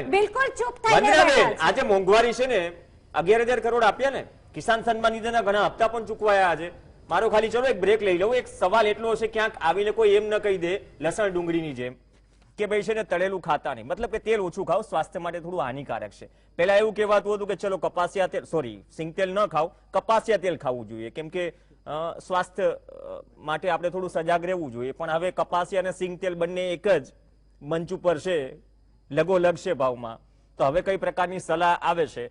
બિલકુલ ચૂપ થઈ. આજે મોંઘવારી છે ને, 11,000 કરોડ આપ્યા ને, કિસાન સન્માન નિધિના ઘણા હપ્તા પણ ચૂકવાયા. આજે મારો ખાલી ચલો એક બ્રેક લઈ લઉં. એક સવાલ એટલો હશે ક્યાંક આવીને કોઈ એમ ન કહી દે લસણ ડુંગળીની જેમ કે ભાઈ છે ને તળેલું ખાતા નહીં, મતલબ કે તેલ ઓછું ખાવ, સ્વાસ્થ્ય માટે થોડું હાનિકારક છે. પહેલા એવું કહેવાતું હતું કે ચલો કપાસિયા તેલ, સિંગ તેલ ન ખાવ, કપાસિયા તેલ ખાવું જોઈએ કેમ કે સ્વાસ્થ્ય માટે આપણે થોડું સજાગ રહેવું જોઈએ. પણ હવે કપાસિયા અને સિંગ તેલ બંને એક જ મંચ ઉપર છે, લગોલગ છે ભાવમાં. તો હવે કઈ પ્રકારની સલાહ આવે છે?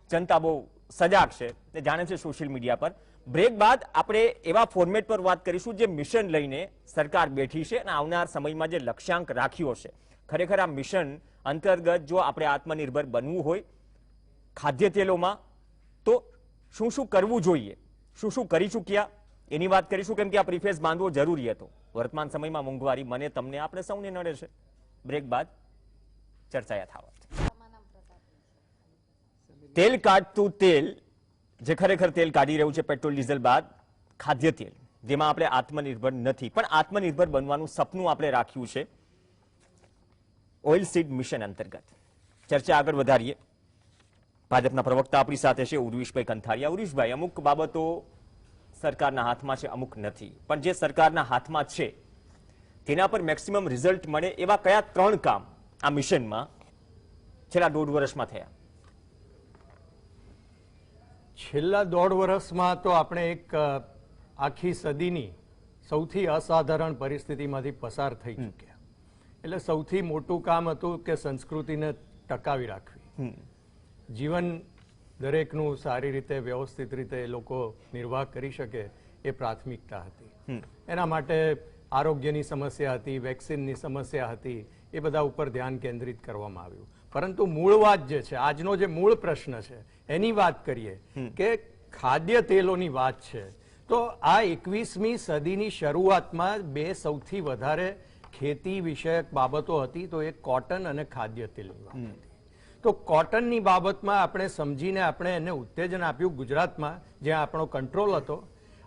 જનતા બહુ સજાગ છે, જાણે છે સોશિયલ મીડિયા પર. બ્રેક બાદ આપણે એવા ફોર્મેટ પર વાત કરીશું જે મિશન લઈને સરકાર બેઠી છે અને આવનાર સમયમાં જે લક્ષ્યાંક રાખ્યો છે. ખરેખર આ મિશન અંતર્ગત જો આપણે આત્મનિર્ભર બનવું હોય ખાદ્ય તેલોમાં તો શું શું કરવું જોઈએ, શું શું કરી ચૂક્યા એની વાત કરીશું, કેમ કે આ પ્રિફેસ બાંધવો જરૂરી હતો. વર્તમાન સમયમાં મોંઘવારી મને, તમને, આપણે સૌને નડે છે. બ્રેક બાદ ચર્ચા યથાવત. તેલ કાઢતું તેલ, જે ખરેખર તેલ કાઢી રહ્યું છે પેટ્રોલ ડીઝલ બાદ, ખાદ્ય તેલ જેમાં આપણે આત્મનિર્ભર નથી, પણ આત્મનિર્ભર બનવાનું સપનું આપણે રાખ્યું છે ઓઇલ સીડ મિશન અંતર્ગત. ચર્ચા આગળ વધારીએ. ભાજપના પ્રવક્તા આપણી સાથે છે ઉર્વિશભાઈ કંથારિયા. ઉર્વિશભાઈ, અમુક બાબતો સરકારના હાથમાં છે, અમુક નથી, પણ જે સરકારના હાથમાં છે તેના પર મેક્સિમમ રિઝલ્ટ મળે એવા કયા 3 કામ આ મિશનમાં છેલ્લા 1.5 વર્ષમાં થયા? છેલ્લા 1.5 વર્ષમાં તો આપણે એક આખી સદીની સૌથી અસાધારણ પરિસ્થિતિમાંથી પસાર થઈ ચૂક્યા. એટલે સૌથી મોટું કામ હતું કે સંસ્કૃતિને ટકાવી રાખવી. જીવન દરેકનું સારી રીતે વ્યવસ્થિત રીતે લોકો નિર્વાહ કરી શકે એ પ્રાથમિકતા હતી. એના માટે આરોગ્યની સમસ્યા હતી, વેક્સિનની સમસ્યા હતી, એ બધા ઉપર ધ્યાન કેન્દ્રિત કરવામાં આવ્યું. પરંતુ મૂળ વાત જે છે, આજનો જે મૂળ પ્રશ્ન છે એની વાત કરીએ કે ખાદ્ય તેલોની વાત છે, તો આ 21મી સદીની શરૂઆતમાં 2 સૌથી વધારે ખેતી વિષયક બાબતો હતી, તો એક કોટન અને ખાદ્ય તેલની વાત હતી. તો કોટનની બાબતમાં આપણે સમજીને આપણે એને ઉત્તેજન આપ્યું ગુજરાતમાં, જ્યાં આપણો કંટ્રોલ હતો,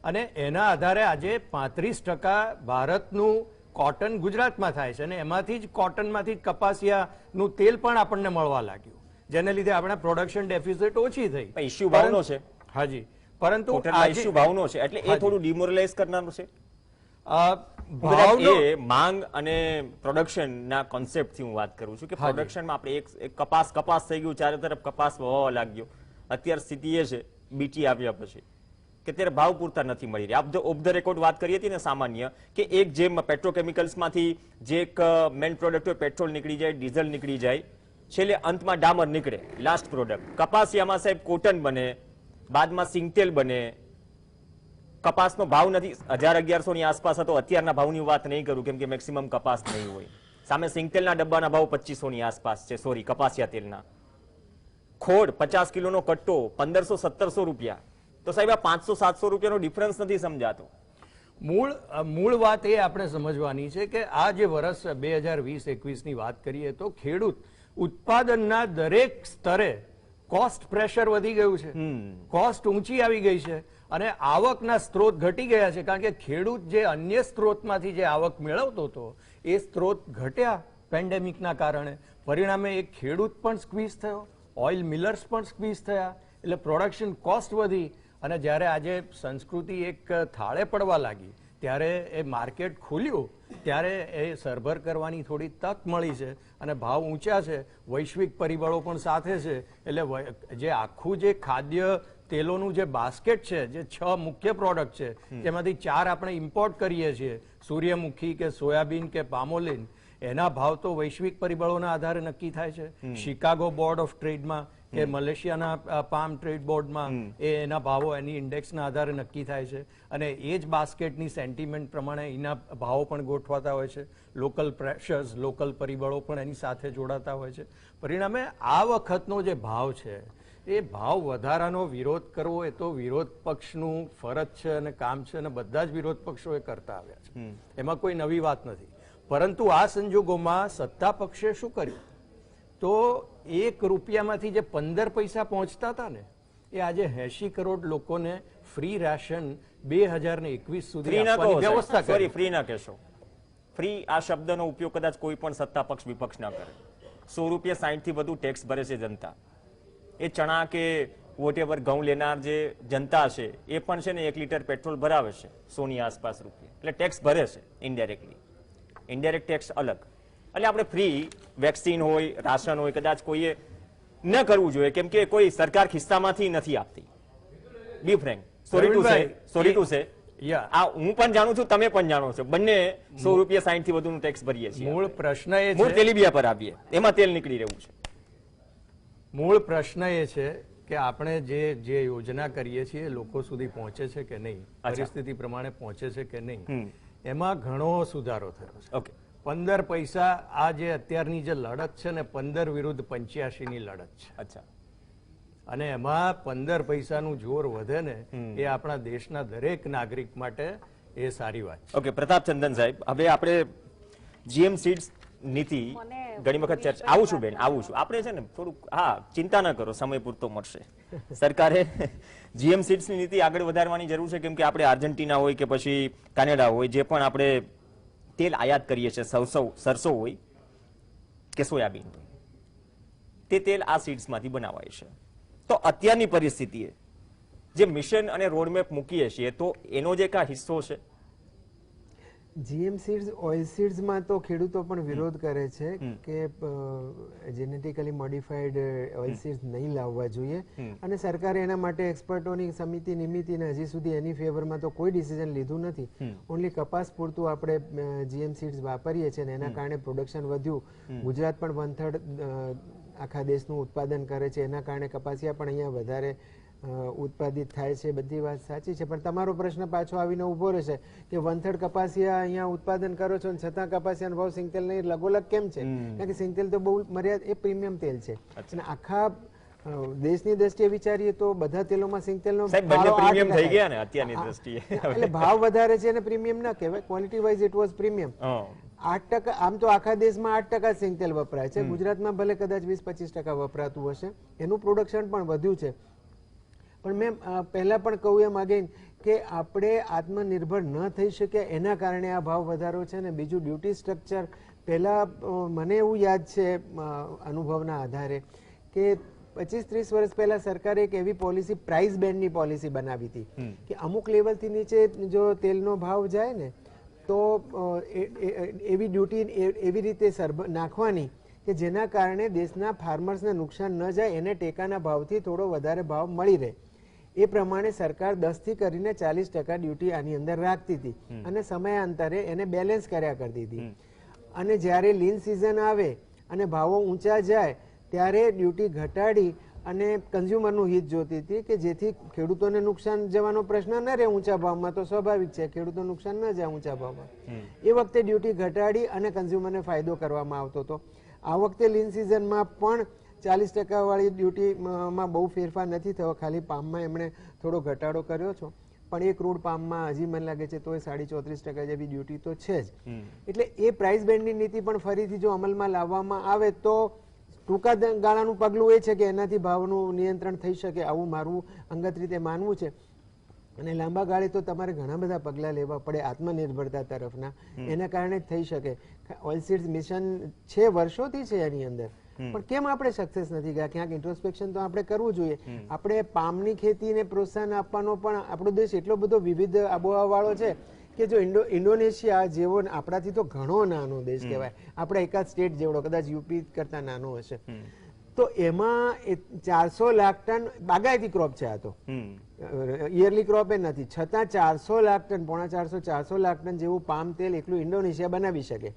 અને એના આધારે આજે 35% ભારતનું કોટન ગુજરાતમાં થાય છે, અને એમાંથી જ કોટનમાંથી જ કપાસિયાનું તેલ પણ આપણને મળવા લાગ્યું, જેને લીધે આપણે પ્રોડક્શન ડેફિસિટ ઓછી થઈ. ઇશ્યુ ભાવનો છે. હાજી, પરંતુ ઇશ્યુ ભાવનો છે, એટલે એ થોડું ડિમોરલાઇઝ કરનારું છે. ભાવનો એ માંગ અને પ્રોડક્શન ના કોન્સેપ્ટ થી હું વાત કરું છું કે પ્રોડક્શનમાં આપણે એક કપાસ થઈ ગયું, ચારે તરફ કપાસ વવાવા લાગ્યો. અત્યારે સ્થિતિ એ છે બીટી આવ્યા પછી કે ત્યારે ભાવ પૂરતા નથી મળી રહ્યા. ઓફ ધ રેકોર્ડ વાત કરી હતી ને સામાન્ય, કે એક જે પેટ્રોકેમિકલ્સમાંથી જે એક મેઇન પ્રોડક્ટ હોય, પેટ્રોલ નીકળી જાય, ડીઝલ નીકળી જાય, છેલ્લે અંતમાં ડામર નીકળે, લાસ્ટ પ્રોડક્ટ. કપાસિયામાં સાહેબ કોટન બને, બાદમાં સિંગતેલ બને. કપાસનો ભાવ નથી 1000-1100 ની આસપાસ હતો. અત્યારના ભાવની વાત નહીં કરું કેમ કે મેક્સિમમ કપાસ નહીં હોય. સામે સિંગતેલના ડબ્બાના ભાવ 2500 ની આસપાસ છે. સોરી, કપાસિયા તેલના. ખોડ 50 કિલોનો કટ્ટો 1500-1700 રૂપિયા. તો સાહેબ આ 500-700 રૂપિયાનો ડિફરન્સ નથી સમજાતો. મૂળ વાત એ આપણે સમજવાની છે કે આ જે વર્ષ 2020-21 ની વાત કરીએ તો ખેડૂત ઉત્પાદનના દરેક સ્તરે કોસ્ટ પ્રેશર વધી ગયું છે, કોસ્ટ ઊંચી આવી ગઈ છે, અને આવકના સ્ત્રોત ઘટી ગયા છે. કારણ કે ખેડૂત જે અન્ય સ્ત્રોતમાંથી જે આવક મેળવતો હતો એ સ્ત્રોત ઘટ્યા પેન્ડેમિકના કારણે. પરિણામે એક ખેડૂત પણ સ્ક્વીઝ થયો, ઓઇલ મિલર્સ પણ સ્ક્વીઝ થયા, એટલે પ્રોડક્શન કોસ્ટ વધી. અને જ્યારે આજે સંસ્કૃતિ એક થાળે પડવા લાગી ત્યારે એ માર્કેટ ખુલ્યું, ત્યારે એ સરભર કરવાની થોડી તક મળી છે, અને ભાવ ઊંચા છે, વૈશ્વિક પરિબળો પણ સાથે છે. એટલે જે આખું જે ખાદ્ય તેલોનું જે બાસ્કેટ છે, જે 6 મુખ્ય પ્રોડક્ટ છે, જેમાંથી 4 આપણે ઇમ્પોર્ટ કરીએ છીએ, સૂર્યમુખી કે સોયાબીન કે પામોલિન, એના ભાવ તો વૈશ્વિક પરિબળોના આધારે નક્કી થાય છે. શિકાગો બોર્ડ ઓફ ટ્રેડમાં કે મલેશિયાના પામ ટ્રેડ બોર્ડમાં એના ભાવો એની ઇન્ડેક્સના આધારે નક્કી થાય છે, અને એ જ બાસ્કેટની સેન્ટિમેન્ટ પ્રમાણે એના ભાવો પણ ગોઠવાતા હોય છે. લોકલ પ્રેશર્સ, લોકલ પરિબળો પણ એની સાથે જોડાતા હોય છે. પરિણામે આ વખતનો જે ભાવ છે એ ભાવ વધારાનો વિરોધ કરવો એ તો વિરોધ પક્ષનું ફરજ છે અને કામ છે, અને બધા જ વિરોધ પક્ષો એ કરતા આવ્યા છે. એમાં કોઈ નવી વાત નથી. પરંતુ આ સંજોગોમાં સત્તા પક્ષે શું કર્યું? તો 1 રૂપિયામાંથી જે 15 પૈસા પહોંચતા હતા ને, એ આજે 80 કરોડ લોકોને ફ્રી રાશન 2021 સુધી આપવાની વ્યવસ્થા કરી. ફ્રી ના કહેશો. ફ્રી આ શબ્દનો ઉપયોગ કદાચ કોઈ પણ સત્તા પક્ષ વિપક્ષ ના કરે. 100 રૂપિયા 60 થી વધુ ટેક્સ ભરે છે જનતા. એ ચણા કે વોટેવર ઘઉં લેનાર જે જનતા છે એ પણ છે ને 1 લીટર પેટ્રોલ ભરાવે છે 100 ની આસપાસ રૂપિયા, એટલે ટેક્સ ભરે છે ઇનડાયરેક્ટલી. ઇનડાયરેક્ટ ટેક્સ અલગ. એટલે આપણે ફ્રી વેક્સિન હોય, રાશન હોય, કદાચ કોઈએ ન કરવું જોઈએ કેમ કે કોઈ સરકાર ખિસ્સામાંથી નથી આપતી. બી ફ્રેન્ક, સોરી ટુ સે, આ હું પણ જાણું છું, તમે પણ જાણો છો, બંને 100 રૂપિયા 60 થી વધુનું ટેક્સ ભરીએ છીએ. મૂળ પ્રશ્ન એ મૂળ તેલીબિયા પર આવીએ, એમાં તેલ નીકળી રહ્યું છે. મૂળ પ્રશ્ન એ છે કે આપણે જે યોજના કરીએ છીએ લોકો સુધી પહોંચે છે કે નહીં, પરિસ્થિતિ પ્રમાણે પહોંચે છે કે નહીં, એમાં ઘણો સુધારો થયો છે. ઓકે, 15 પૈસા આ જે અત્યારની જે લડત છે ને 15 વિરુદ્ધ 85 ની લડત છે. અચ્છા. અને એમાં 15 પૈસાનું જોર વધે ને એ આપણા દેશના દરેક નાગરિક માટે એ સારી વાત છે. ઓકે, પ્રતાપ ચંદન સાહેબ, હવે આપણે જીએમ સીડ્સ નીતિ ઘણી વખત ચર્ચા, આવું છું બેન, આવું છું. આપણે છે ને થોડુંક, હા ચિંતા ન કરો, સમય પૂરતો મળશે. સરકારે જીએમ સીડ્સની નીતિ આગળ વધારવાની જરૂર છે, કેમ કે આપણે આર્જેન્ટિના હોય કે પછી કેનેડા હોય, જે પણ આપણે તેલ આયાત કરીએ છીએ, સરસો હોય કે સોયાબીન હોય, તે તેલ આ સીડ્સમાંથી બનાવાય છે. તો અત્યારની પરિસ્થિતિએ જે મિશન અને રોડમેપ મૂકીએ છીએ, તો એનો જે કા હિસ્સો છે. જીએમ સીડ્સ, ઓઇલ સીડ્સમાં તો ખેડૂતો પણ વિરોધ કરે છે કે જેનેટિકલી મોડિફાઈડ ઓઇલ સીડ્સ નહીં લાવવા જોઈએ, અને સરકારે એના માટે એક્સપર્ટોની સમિતિ નિમિત્તિ ને હજી સુધી એની ફેવરમાં તો કોઈ ડિસિઝન લીધું નથી. ઓનલી કપાસ પૂરતું આપણે જીએમ સીડ્સ વાપરીએ છીએ, અને એના કારણે પ્રોડક્શન વધ્યું. ગુજરાત પણ 1/3 આખા દેશનું ઉત્પાદન કરે છે, એના કારણે કપાસિયા પણ અહીંયા વધારે ઉત્પાદિત થાય છે. બધી વાત સાચી છે, પણ તમારો પ્રશ્ન પાછો આવીને ઉભો રહેશે કે 1/3 કપાસિયા અહીંયા ઉત્પાદન કરો છો, છતાં કપાસિયાનો ભાવ સિંગતેલ નહીં લગોલગ કેમ છે? કારણ કે સિંગતેલ તો બહુ મર્યાદિત, એ પ્રીમિયમ તેલ છે, અને આખા દેશની દ્રષ્ટિએ વિચારીએ તો બધા તેલોમાં સિંગતેલનો પ્રીમિયમ થઈ ગયા ને અત્યારની દ્રષ્ટિએ. એટલે ભાવ વધારે છે અને પ્રીમિયમ ના કહેવાય, quality wise it was premium. 8%, આમ તો આખા દેશમાં 8% સિંગતેલ વપરાય છે, ગુજરાતમાં ભલે કદાચ 20-25% વપરાતું હશે, એનું પ્રોડક્શન પણ વધ્યું છે. પણ મેં પહેલા પણ કહું એમ આગળ કે આપણે આત્મનિર્ભર ન થઈ શક્યા, એના કારણે આ ભાવ વધારો છે. અને બીજું ડ્યુટી સ્ટ્રક્ચર, પહેલા મને એવું યાદ છે અનુભવના આધારે કે 25-30 વર્ષ પહેલા સરકારે એક એવી પોલિસી, પ્રાઇસ બેન્ડની પોલિસી બનાવી હતી કે અમુક લેવલથી નીચે જો તેલનો ભાવ જાય ને તો એવી ડ્યુટી એવી રીતે નાખવાની કે જેના કારણે દેશના ફાર્મર્સને નુકસાન ન જાય, એને ટેકાના ભાવથી થોડો વધારે ભાવ મળી રહે. એ પ્રમાણે સરકાર 10 થી કરીને 40% ડ્યુટી આની અંદર રાખતી હતી, અને સમયાંતરે એને બેલેન્સ કર્યા કરતી હતી. અને જ્યારે લીન સિઝન આવે અને ભાવો ઊંચા જાય ત્યારે ડ્યુટી ઘટાડી અને કન્ઝ્યુમરનું હિત જોતી હતી કે જેથી ખેડૂતોને નુકસાન જવાનો પ્રશ્ન ન રહે. ઊંચા ભાવમાં તો સ્વાભાવિક છે, ખેડૂતો નુકસાન ન જાય ઊંચા ભાવમાં. એ વખતે ડ્યુટી ઘટાડી અને કન્ઝ્યુમરને ફાયદો કરવામાં આવતો હતો. આ વખતે લીન સિઝનમાં પણ 40% વાળી ડ્યુટીમાં બહુ ફેરફાર નથી થયો, ખાલી પામમાં એમણે થોડો ઘટાડો કર્યો છે, પણ એ ક્રૂડ પામમાં હજી મને લાગે છે તો એ 34% જેવી ડ્યુટી તો છે જ. એટલે એ પ્રાઇસ બેન્ડની નીતિ પણ ફરીથી જો અમલમાં લાવવામાં આવે તો ટૂંકા ગાળાનું પગલું એ છે કે એનાથી ભાવનું નિયંત્રણ થઈ શકે, આવું મારું અંગત રીતે માનવું છે. અને લાંબા ગાળે તો તમારે ઘણા બધા પગલાં લેવા પડે આત્મનિર્ભરતા તરફના, એના કારણે જ થઈ શકે. ઓઇલ સીડ્સ મિશન છે, વર્ષોથી છે એની અંદર, પણ કેમ આપણે સક્સેસ નથી ગયા? ક્યાંક ઇન્ટ્રોસ્પેક્શન તો આપણે કરવું જોઈએ. આપણે પામની ખેતીને પ્રોત્સાહન આપવાનો પણ આપણો દેશ એટલો બધો વિવિધ આબોહવા વાળો છે કે જો ઇન્ડોનેશિયા જેવો આપણાથી તો ઘણો નાનો દેશ કહેવાય, આપણા એકાદ સ્ટેટ જેવડો, કદાચ યુપી કરતા નાનો હશે, તો એમાં 400 લાખ ટન બાગાયતી ક્રોપ છે. આ તો યરલી ક્રોપ એ નથી, છતાં 400 લાખ ટન, 450 લાખ ટન જેવું પામ તેલ એકલું ઇન્ડોનેશિયા બનાવી શકે.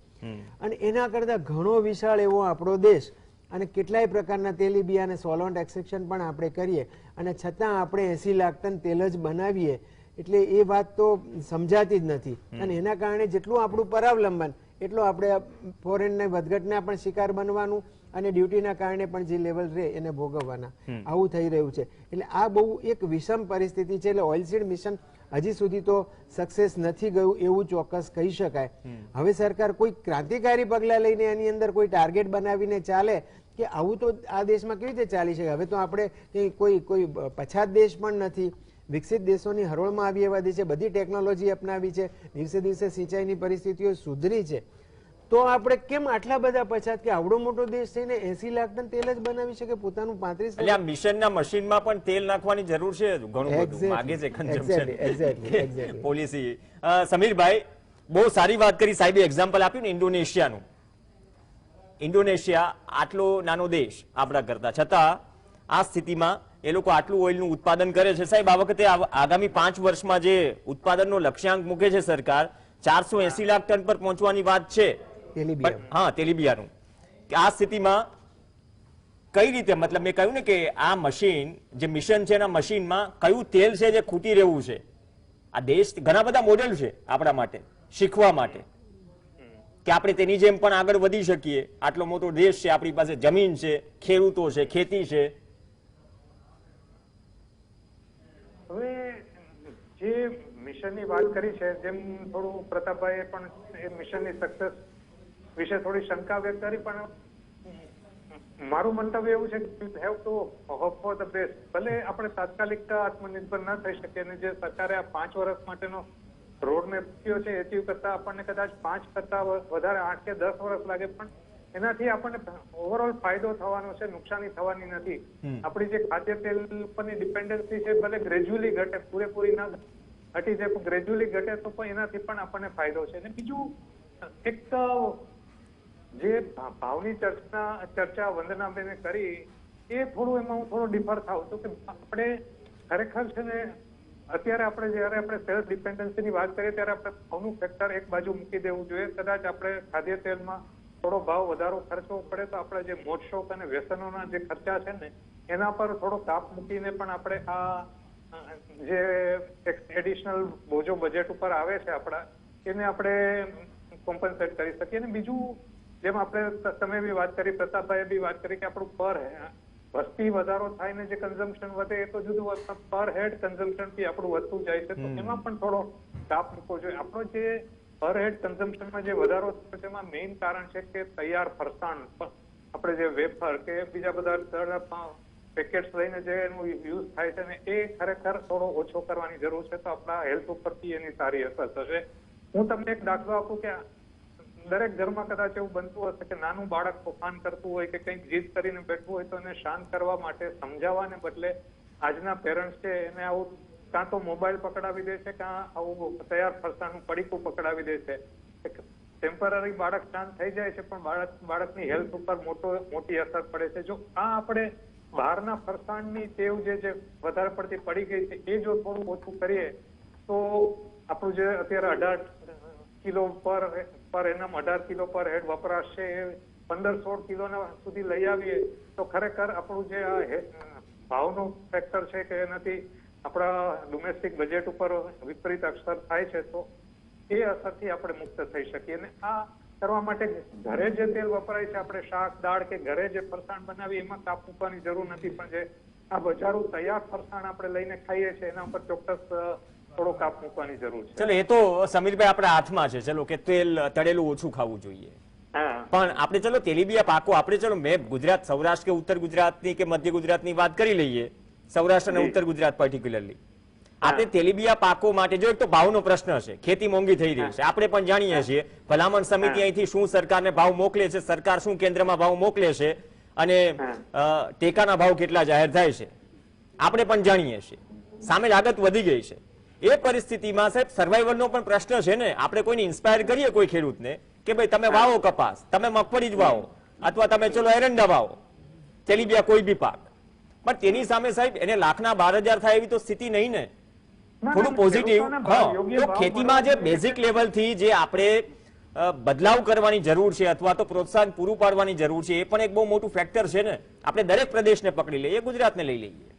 અને એના કરતા ઘણો વિશાળ એવો આપણો દેશ, અને કેટલાય પ્રકારના તેલીબિયા અને સોલવન્ટ એક્સટ્રેક્શન પણ આપણે કરીએ, અને છતાં આપણે 80 લાખ ટન તેલ જ બનાવીએ. એટલે એ વાત તો સમજાતી જ નથી. અને એના કારણે જેટલું આપણું પરાવલંબન એટલો આપણે ફોરેનને વધઘટના પણ શિકાર બનવાનું, અને ડ્યુટીના કારણે પણ જે લેવલ રહે એને ભોગવવાના, આવું થઈ રહ્યું છે. એટલે આ બહુ એક વિષમ પરિસ્થિતિ છે. એટલે ઓઇલ સીડ મિશન હજી સુધી તો સક્સેસ નથી ગયું એવું ચોક્કસ કહી શકાય. હવે સરકાર કોઈ ક્રાંતિકારી પગલાં લઈને એની અંદર કોઈ ટાર્ગેટ બનાવીને ચાલે કે આવું તો આ દેશમાં કેવી રીતે ચાલી શકે? હવે તો આપણે કોઈ પછાત દેશ પણ નથી, વિકસિત દેશોની હરોળમાં આવી એવા દેશે, બધી ટેકનોલોજી અપનાવી છે, દિવસે દિવસે સિંચાઈની પરિસ્થિતિઓ સુધરી છે, તો આપણે કેમ આટલા બધા પછાત કે આવડો મોટો દેશ થઈને 80 લાખ ટન તેલ જ બનાવી શકે પોતાનું 35? એટલે આ મિશનના મશીનમાં પણ તેલ નાખવાની જરૂર છે, ઘણું બધું માગે છે કન્ઝમ્પશન પોલિસી. સમીરભાઈ, બહુ સારી વાત કરી સાહેબે, એક્ઝામ્પલ આપ્યું ને ઇન્ડોનેશિયાનું. ઇન્ડોનેશિયા આટલો નાનો દેશ આપણા કરતા, છતાં આ સ્થિતિમાં એ લોકો આટલું ઓઇલનું ઉત્પાદન કરે છે. સાહેબ, આ વખતે આગામી 5 વર્ષમાં જે ઉત્પાદનનો લક્ષ્યાંક મૂકે છે સરકાર, 480 લાખ ટન પર પહોંચવાની વાત છે. હા, તેલીબિયાનું. આ સ્થિતિમાં કઈ રીતે, મતલબ મેં કહ્યું ને કે આ મશીન જે મિશન છે એના મશીનમાં કયું તેલ છે જે ખૂટી રહ્યું છે? આ દેશ ઘણા બધા મોડેલ છે આપણા માટે શીખવા માટે કે આપણે તેની જેમ પણ આગળ વધી શકીએ. આટલો મોટો દેશ છે, આપણી પાસે જમીન છે, ખેડૂતો છે, ખેતી છે. હવે જે મિશનની વાત કરી છે, જેમ થોડું પ્રતાપભાઈએ પણ એ મિશનની સક્સેસ વિશે થોડી શંકા વ્યક્ત કરી, પણ મારું મંતવ્ય એવું છે કે you have to hope for the best. ભલે આપણે તાત્કાલિક આત્મનિર્ભર ન થઈ શકીએ અને જે સરકારે આ 5 વર્ષ માટેનો રોડ મેપ આપ્યો છે એચીવ કરતા આપણને કદાચ 5 કરતા વધારે 8 કે 10 વર્ષ લાગે, પણ એનાથી આપણને ઓવરઓલ ફાયદો થવાનો છે, નુકસાની થવાની નથી. આપણી જે ખાદ્ય તેલ પરની ડિપેન્ડન્સી છે ભલે ગ્રેજ્યુઅલી ઘટે, પૂરેપૂરી ના ઘટી જાય પણ ગ્રેજ્યુઅલી ઘટે તો પણ એનાથી પણ આપણને ફાયદો છે. અને બીજું એક જે ભાવની ચર્ચા વંદનાબેને કરી એ થોડું એમાં હું થોડો ડિફર થાઉં છું કે આપણે ખરેખર છે ને અત્યારે આપણે જયારે આપણે સેલ્ફ ડિપેન્ડન્સીની વાત કરીએ ત્યારે આપણે ભાવનું ફેક્ટર એક બાજુ મૂકી દેવું જોઈએ. કદાચ આપણે ખાદ્ય તેલમાં થોડો ભાવ વધારો ખર્ચવો પડે તો આપણે જે મોજશોખ અને વ્યસનોના જે ખર્ચા છે ને એના પર થોડો કાપ મૂકીને પણ આપણે આ જે એડિશનલ બોજો બજેટ ઉપર આવે છે આપણા એને આપણે કોમ્પન્સેટ કરી શકીએ. અને બીજું જેમ આપણે તમે બી વાત કરી, પ્રતાપભાઈએ બી વાત કરી કે આપણું પર વસ્તી વધારો થાય ને જે કન્ઝમ્પશન વધે એ તો જુદું, પર હેડ કન્ઝમ્પશન થી આપણું વધતું જાય છે તો એમાં પણ થોડો કાપ મૂકવો જોઈએ. આપણો જે પર હેડ કન્ઝમ્પશનમાં જે વધારો થયો છે એમાં મેઇન કારણ છે કે તૈયાર ફરસાણ, આપણે જે વેફર કે બીજા બધા પેકેટ્સ લઈને જે એનું યુઝ થાય છે ને એ ખરેખર થોડો ઓછો કરવાની જરૂર છે તો આપણા હેલ્થ ઉપરથી એની સારી અસર થશે. હું તમને એક દાખલો આપું કે દરેક ઘરમાં કદાચ એવું બનતું હશે કે નાનું બાળક તોફાન કરતું હોય કે કંઈક જીદ કરીને બેઠવું હોય તો એને શાંત કરવા માટે સમજાવવાને બદલે આજના પેરેન્ટ્સ છે એને આવું કાં તો મોબાઈલ પકડાવી દે છે કાં આવું તૈયાર ફરસાણનું પડીકું પકડાવી દે છે. ટેમ્પરરી બાળક શાંત થઈ જાય છે પણ બાળકની હેલ્થ ઉપર મોટી અસર પડે છે. જો આ આપણે બહારના ફરસાણની ટેવ જે વધારે પડતી પડી ગઈ છે એ જો થોડું ઓછું કરીએ તો આપણું જે અત્યારે 18 કિલો પર એનમ 18 કિલો પર હેડ વપરાશ છે એ 15-16 કિલોના સુધી લઈ આવીએ તો ખરેખર આપણું જે આ ભાવનો ફેક્ટર છે કે એનાથી આપણા ડોમેસ્ટિક બજેટ ઉપર વિપરીત અસર થાય છે તો એ અસરથી આપણે મુક્ત થઈ શકીએ. અને આ કરવા માટે ઘરે જે તેલ વપરાય છે આપણે શાક દાળ કે ઘરે જે ફરસાણ બનાવીએ એમાં કાપ મૂકવાની જરૂર નથી, પણ જે આ બજારું તૈયાર ફરસાણ આપણે લઈને ખાઈએ છીએ એના ઉપર ચોક્કસ થોડો કાપ મૂકવાની જરૂર છે. ચલો એ તો સમીરભાઈ આપણા હાથમાં છે, ચલો કે તેલ તળેલું ઓછું ખાવું જોઈએ, પણ આપણે ચલો તેલીબિયા પાકો આપણે ચલો મેં ગુજરાત સૌરાષ્ટ્ર કે ઉત્તર ગુજરાતની કે મધ્ય ગુજરાતની વાત કરી લઈએ, સૌરાષ્ટ્ર અને ઉત્તર ગુજરાત પર્ટિક્યુલરલી આપણે તેલીબિયા પાકો માટે જો એક તો ભાવનો પ્રશ્ન છે, ખેતી મોંઘી થઈ રહી છે, આપણે પણ જાણીએ છીએ ભલામણ સમિતિ અહીંથી શું સરકારને ભાવ મોકલે છે, સરકાર શું કેન્દ્રમાં ભાવ મોકલે છે અને ટેકાના ભાવ કેટલા જાહેર થાય છે આપણે પણ જાણીએ છીએ. સામે લાગત વધી ગઈ છે. એ પરિસ્થિતિમાં સાહેબ સર્વાઈવલનો પણ પ્રશ્ન છે ને. આપણે કોઈને ઇન્સ્પાયર કરીએ કોઈ ખેડૂતને કે ભાઈ તમે વાવો કપાસ, તમે મગફળી જ વાવો અથવા તમે ચલો એરંડા વાવો, તેલીબિયા કોઈ બી પાક, પણ તેની સામે સાહેબ એને લાખના 12,000 થાય એવી તો સ્થિતિ નહીં ને. થોડું પોઝિટિવ તો ખેતીમાં જે બેઝિક લેવલથી જે આપણે બદલાવ કરવાની જરૂર છે અથવા તો પ્રોત્સાહન પૂરું પાડવાની જરૂર છે એ પણ એક બહુ મોટું ફેક્ટર છે ને. આપણે દરેક પ્રદેશને પકડી લઈએ, ગુજરાતને લઈ લઈએ.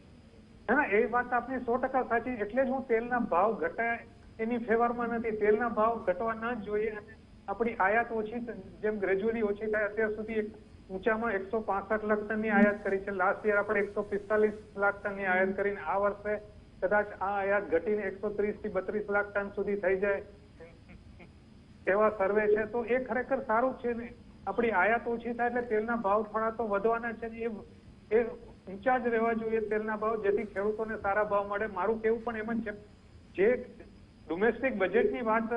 ના એ વાત આપની 100% સાચી. એટલે જ હું તેલના ભાવ ઘટાય એની ફેવરમાં નથી. તેલના ભાવ ઘટવા ના જ જોઈએ અને આપણી આયાત ઓછી જેમ ગ્રેજ્યુઅલી ઓછી થાય. અત્યાર સુધી ઊંચામાં 165 લાખ ટનની આયાત કરી છે. લાસ્ટ યર આપણે 145 લાખ ટનની આયાત કરીને આ વર્ષે કદાચ આ આયાત ઘટીને 130 થી 32 લાખ ટન સુધી થઈ જાય એવા સર્વે છે. તો એ ખરેખર સારું છે ને. આપણી આયાત ઓછી થાય એટલે તેલના ભાવ થોડા તો વધવાના છે. એ ઊંચા જ રહેવા જોઈએ તેલના ભાવ, જેથી ખેડૂતોને સારા ભાવ મળે. મારું કેવું પણ એમ જ છે જે ડોમેસ્ટિક બજેટની વાત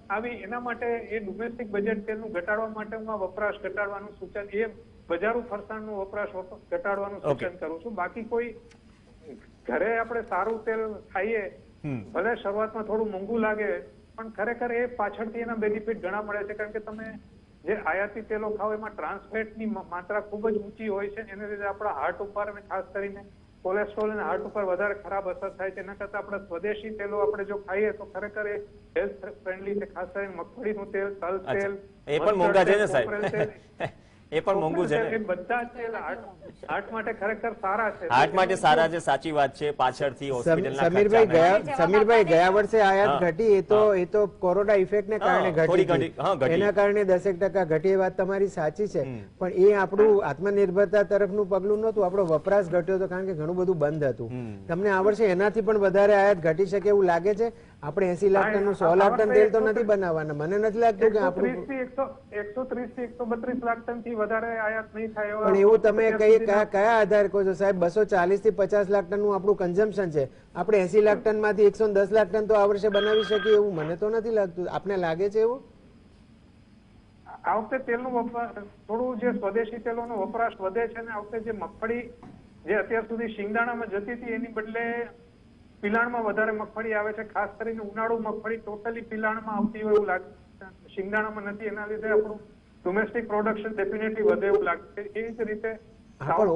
આવી એના માટે એ ડોમેસ્ટિક બજેટ તેલનું ઘટાડવા માટે હું વપરાશ ઘટાડવાનું સૂચન એ બજારું ફરસાણનું વપરાશ ઘટાડવાનું સૂચન કરું છું. બાકી કોઈ ઘરે આપણે સારું તેલ ખાઈએ ભલે શરૂઆતમાં થોડું મોંઘું લાગે પણ ખરેખર એ પાછળથી એના બેનિફિટ ઘણા મળે છે. કારણ કે તમે જે આયાતી તેલો ખાવ એમાં ટ્રાન્સફેટની માત્રા ખૂબ જ ઊંચી હોય છે. એને લીધે આપણા હાર્ટ ઉપર અને ખાસ કરીને કોલેસ્ટ્રોલ અને હાર્ટ ઉપર વધારે ખરાબ અસર થાય છે. એના કરતા આપણે સ્વદેશી તેલો આપણે જો ખાઈએ તો ખરેખર એ હેલ્થ ફ્રેન્ડલી છે. ખાસ કરીને મગફળીનું તેલ, તલ તેલ, એ પણ મોંઘા છે ને સાહેબ, એ પણ મોંઘું છે ને. એ બધા તેલ હાર્ટ માટે ખરેખર સારા છે. હાર્ટ માટે સારા છે, સાચી વાત છે. પાછળથી હોસ્પિટલના સમીરભાઈ ગયા વર્ષે આયાત ઘટી એ તો કોરોના ઇફેક્ટ ને કારણે ઘટી, એના કારણે 10% ઘટી. એ વાત તમારી સાચી છે, પણ એ આપણું આત્મનિર્ભરતા તરફનું પગલું નહોતું. આપણો વપરાશ ઘટ્યો હતો કારણ કે ઘણું બધું બંધ હતું. તમને આ વર્ષે એનાથી પણ વધારે આયાત ઘટી શકે એવું લાગે છે? આપણે 80 લાખ ટન નું 100 લાખ ટન તેલ તો નથી બનાવવાના. મને નથી લાગતું કે આપણું 130 થી 132 લાખ ટન થી વધારે આયાત નહીં થાય પણ એવું તમે કયા આધાર કહો છો સાહેબ? 240 થી 50 લાખ ટન નું આપણું કન્ઝમ્પશન છે. આપણે 80 લાખ ટન માંથી 110 લાખ ટન તો આ વર્ષે બનાવી શકીએ એવું મને તો નથી લાગતું. આપને લાગે છે એવું? આ વખતે તેલનું થોડું જે સ્વદેશી તેલોનો વપરાશ વધે છે ને આ વખતે જે મગફળી જે અત્યાર સુધી શિંગદાણામાં જતી હતી એની બદલે પિલાણમાં વધારે મગફળી આવે છે. ખાસ કરીને ઉનાળુ મગફળી ટોટલી પિલાણમાં આવતી હોય એવું લાગે છે, શિંગદાણામાં નથી. એના લીધે આપણું ડોમેસ્ટિક પ્રોડક્શન ડેફિનેટલી વધે એવું લાગે છે. એવી જ રીતે પણ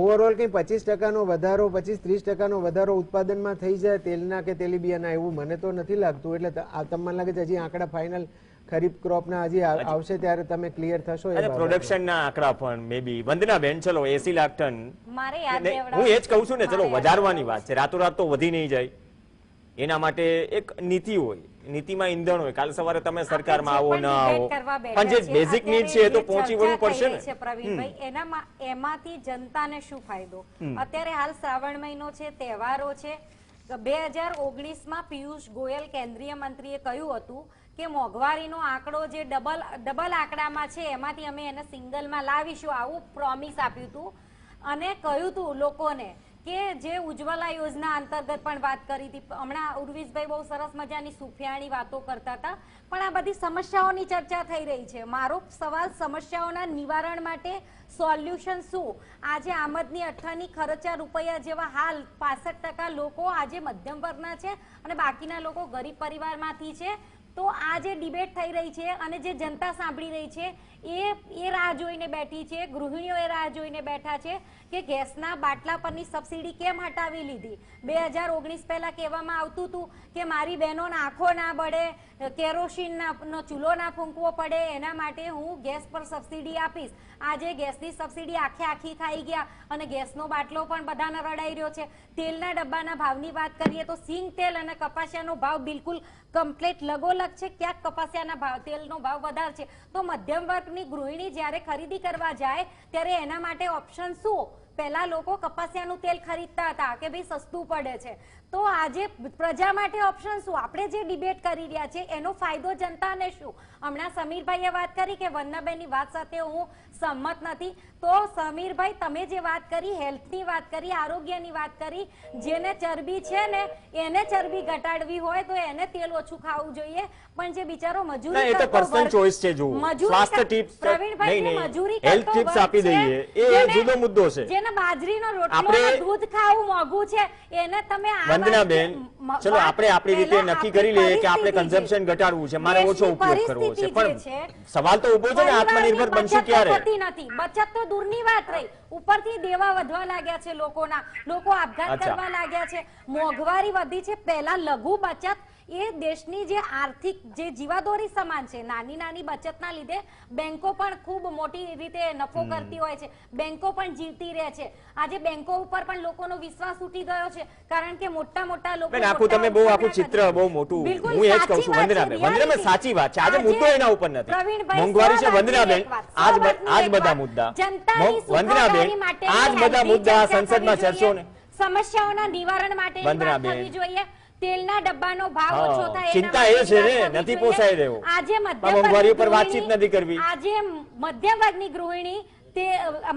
ઓવરઓલ કઈ 25% વધારો 25-30% વધારો ઉત્પાદનમાં થઈ જાય તેલના કે તેલીબિયાના એવું મને તો નથી લાગતું. એટલે તમને લાગે છે હજી આંકડા ફાઇનલ ખરીફ ક્રોપના હજી આવશે ત્યારે તમે ક્લિયર થશો? અને પ્રોડક્શનના આંકડા પણ મે બી વંદનાબેન ચલો 80 લાખ ટન મારે યાદ હું એ જ કહું છું ને, ચલો વધારવાની વાત છે, રાતોરાત તો વધી નહીં જાય. એના માટે એક નીતિ હોય, નીતિમાં ઈંધણ હોય. કાલ સવારે તમે સરકારમાં આવો ન આવો પણ જે બેઝિક નીડ છે એ તો પહોંચી વળવું પડશે ને પ્રવીણભાઈ. એમાંથી જનતાને શું ફાયદો? અત્યારે હાલ શ્રાવણ મહિનો છે, તહેવારો છે. 2019માં પિયુષ ગોયલ કેન્દ્રીય મંત્રીએ કહ્યું હતું કે મોંઘવારીનો આંકડો જે ડબલ આંકડામાં છે એમાંથી અમે એને સિંગલમાં લાવીશું, આવું પ્રોમિસ આપ્યું હતું. અને કહ્યું હતું લોકોને કે જે ઉજ્જવલા યોજના અંતર્ગત પણ વાત કરી હતી. હમણાં ઉર્વિશભાઈ બહુ સરસ મજાની સુફિયાણી વાતો કરતા હતા. પણ આ બધી સમસ્યાઓની ચર્ચા થઈ રહી છે. મારો સવાલ સમસ્યાઓના નિવારણ માટે સોલ્યુશન શું? આજે આમદની અઠ્ઠાની ખર્ચા રૂપિયા જેવા હાલ 65% લોકો આજે મધ્યમ વર્ગના છે અને બાકીના લોકો ગરીબ પરિવારમાંથી છે. તો આ જે ડિબેટ થઈ રહી છે અને જે જનતા સાંભળી રહી છે એ રાહ જોઈને બેઠી છે, ગૃહિણીઓ એ રાહ જોઈને બેઠા છે કે ગેસના બાટલા પરની સબસિડી કેમ હટાવી લીધી. 2019 પહેલા કહેવામાં આવતું હતું કે મારી બહેનોને આંખો ના બળે, કેરોસીનનો ચૂલો ના ફૂંકવો પડે, એના માટે હું ગેસ પર સબસિડી આપીશ. આજે ગેસની સબસિડી આખી ખાઈ ગયા અને ગેસનો બાટલો પણ બધાને રડાઈ રહ્યો છે. તેલના ડબ્બાના ભાવની વાત કરીએ તો સિંગ તેલ અને કપાસિયાનો ભાવ બિલકુલ કમ્પ્લીટ લગોલગ છે. ક્યાંક કપાસિયાના ભાવ તેલનો ભાવ વધારે છે. તો મધ્યમ વર્ગની ગૃહિણી જ્યારે ખરીદી કરવા જાય ત્યારે એના માટે ઓપ્શન શું? પહેલા લોકો કપાસિયાનું તેલ ખરીદતા હતા કે ભાઈ સસ્તું પડે છે. તો આજે પ્રજા માટે ઓપ્શન શું? આપણે જે ડિબેટ કરી રહ્યા છે એનો ફાયદો જનતાને શું? હમણાં સમીરભાઈએ વાત કરી કે વંદનાબેનની વાત સાથે હું સંમત નથી. તો સમીરભાઈ તમે જે વાત કરી, હેલ્થની વાત કરી, આરોગ્યની વાત કરી, જેને ચરબી છે ને એને ચરબી ઘટાડવી હોય તો એને તેલ ઓછું ખાવું જોઈએ. પણ જે બિચારો મજૂરી કરતો પર્સનલ ચોઇસ છે, જો સ્વાસ્થ્ય ટિપ્સ પ્રવીણભાઈ જે મજૂરી હેલ્થ કરતો ટિપ્સ આપી દઈએ એ જુદો મુદ્દો છે. જેને બાજરીનો રોટલો અને દૂધ ખાવું મોંઘું છે એને તમે વંદનાબેન ચલો આપણે આપણી રીતે નક્કી કરી લઈએ કે આપણે કન્ઝમ્પશન ઘટાડવું છે, મારે ઓછો ઉપયોગ કરવો છે. પણ સવાલ તો ઉભો છે ને આત્મનિર્ભર બનશું ક્યારે? બચત તો દૂરની વાત રહી, ઉપરથી દેવા વધવા લાગ્યા છે લોકોના, લોકો આપઘાત કરવા લાગ્યા છે, મોંઘવારી વધી છે. પહેલા લઘુ બચત એ દેશની જે આર્થિક જે જીવાદોરી સમાન છે. નાની નાની બચતના લીધે બેંકો પણ ખૂબ મોટી રીતે નફો કરતી હોય છે, બેંકો પણ જીવતી રહે છે. આજે બેંકો ઉપર પણ લોકોનો વિશ્વાસ ઉઠી ગયો છે કારણ કે મોટા મોટા લોકો તમે બહુ આખું ચિત્ર બહુ મોટું, હું એ જ કહું છું વંદનાબેન સાચી વાત છે. આજે મુદ્દો એના ઉપર નથી, મોંઘવારી છે વંદનાબેન, આજ બધા મુદ્દા વંદનાબેન, આજ બધા મુદ્દા સંસદમાં ચર્ચો ને સમસ્યાઓના નિવારણ માટે વાત કરવી જોઈએ. તેલના ડબ્બાનો ભાવ ઓછો થાય, ચિંતા એ છે ને નથી પોસાઈ રહ્યો. આજે મોંઘવારી પર વાતચીત નથી કરવી. આજે મધ્યમ વર્ગની ગૃહિણી તે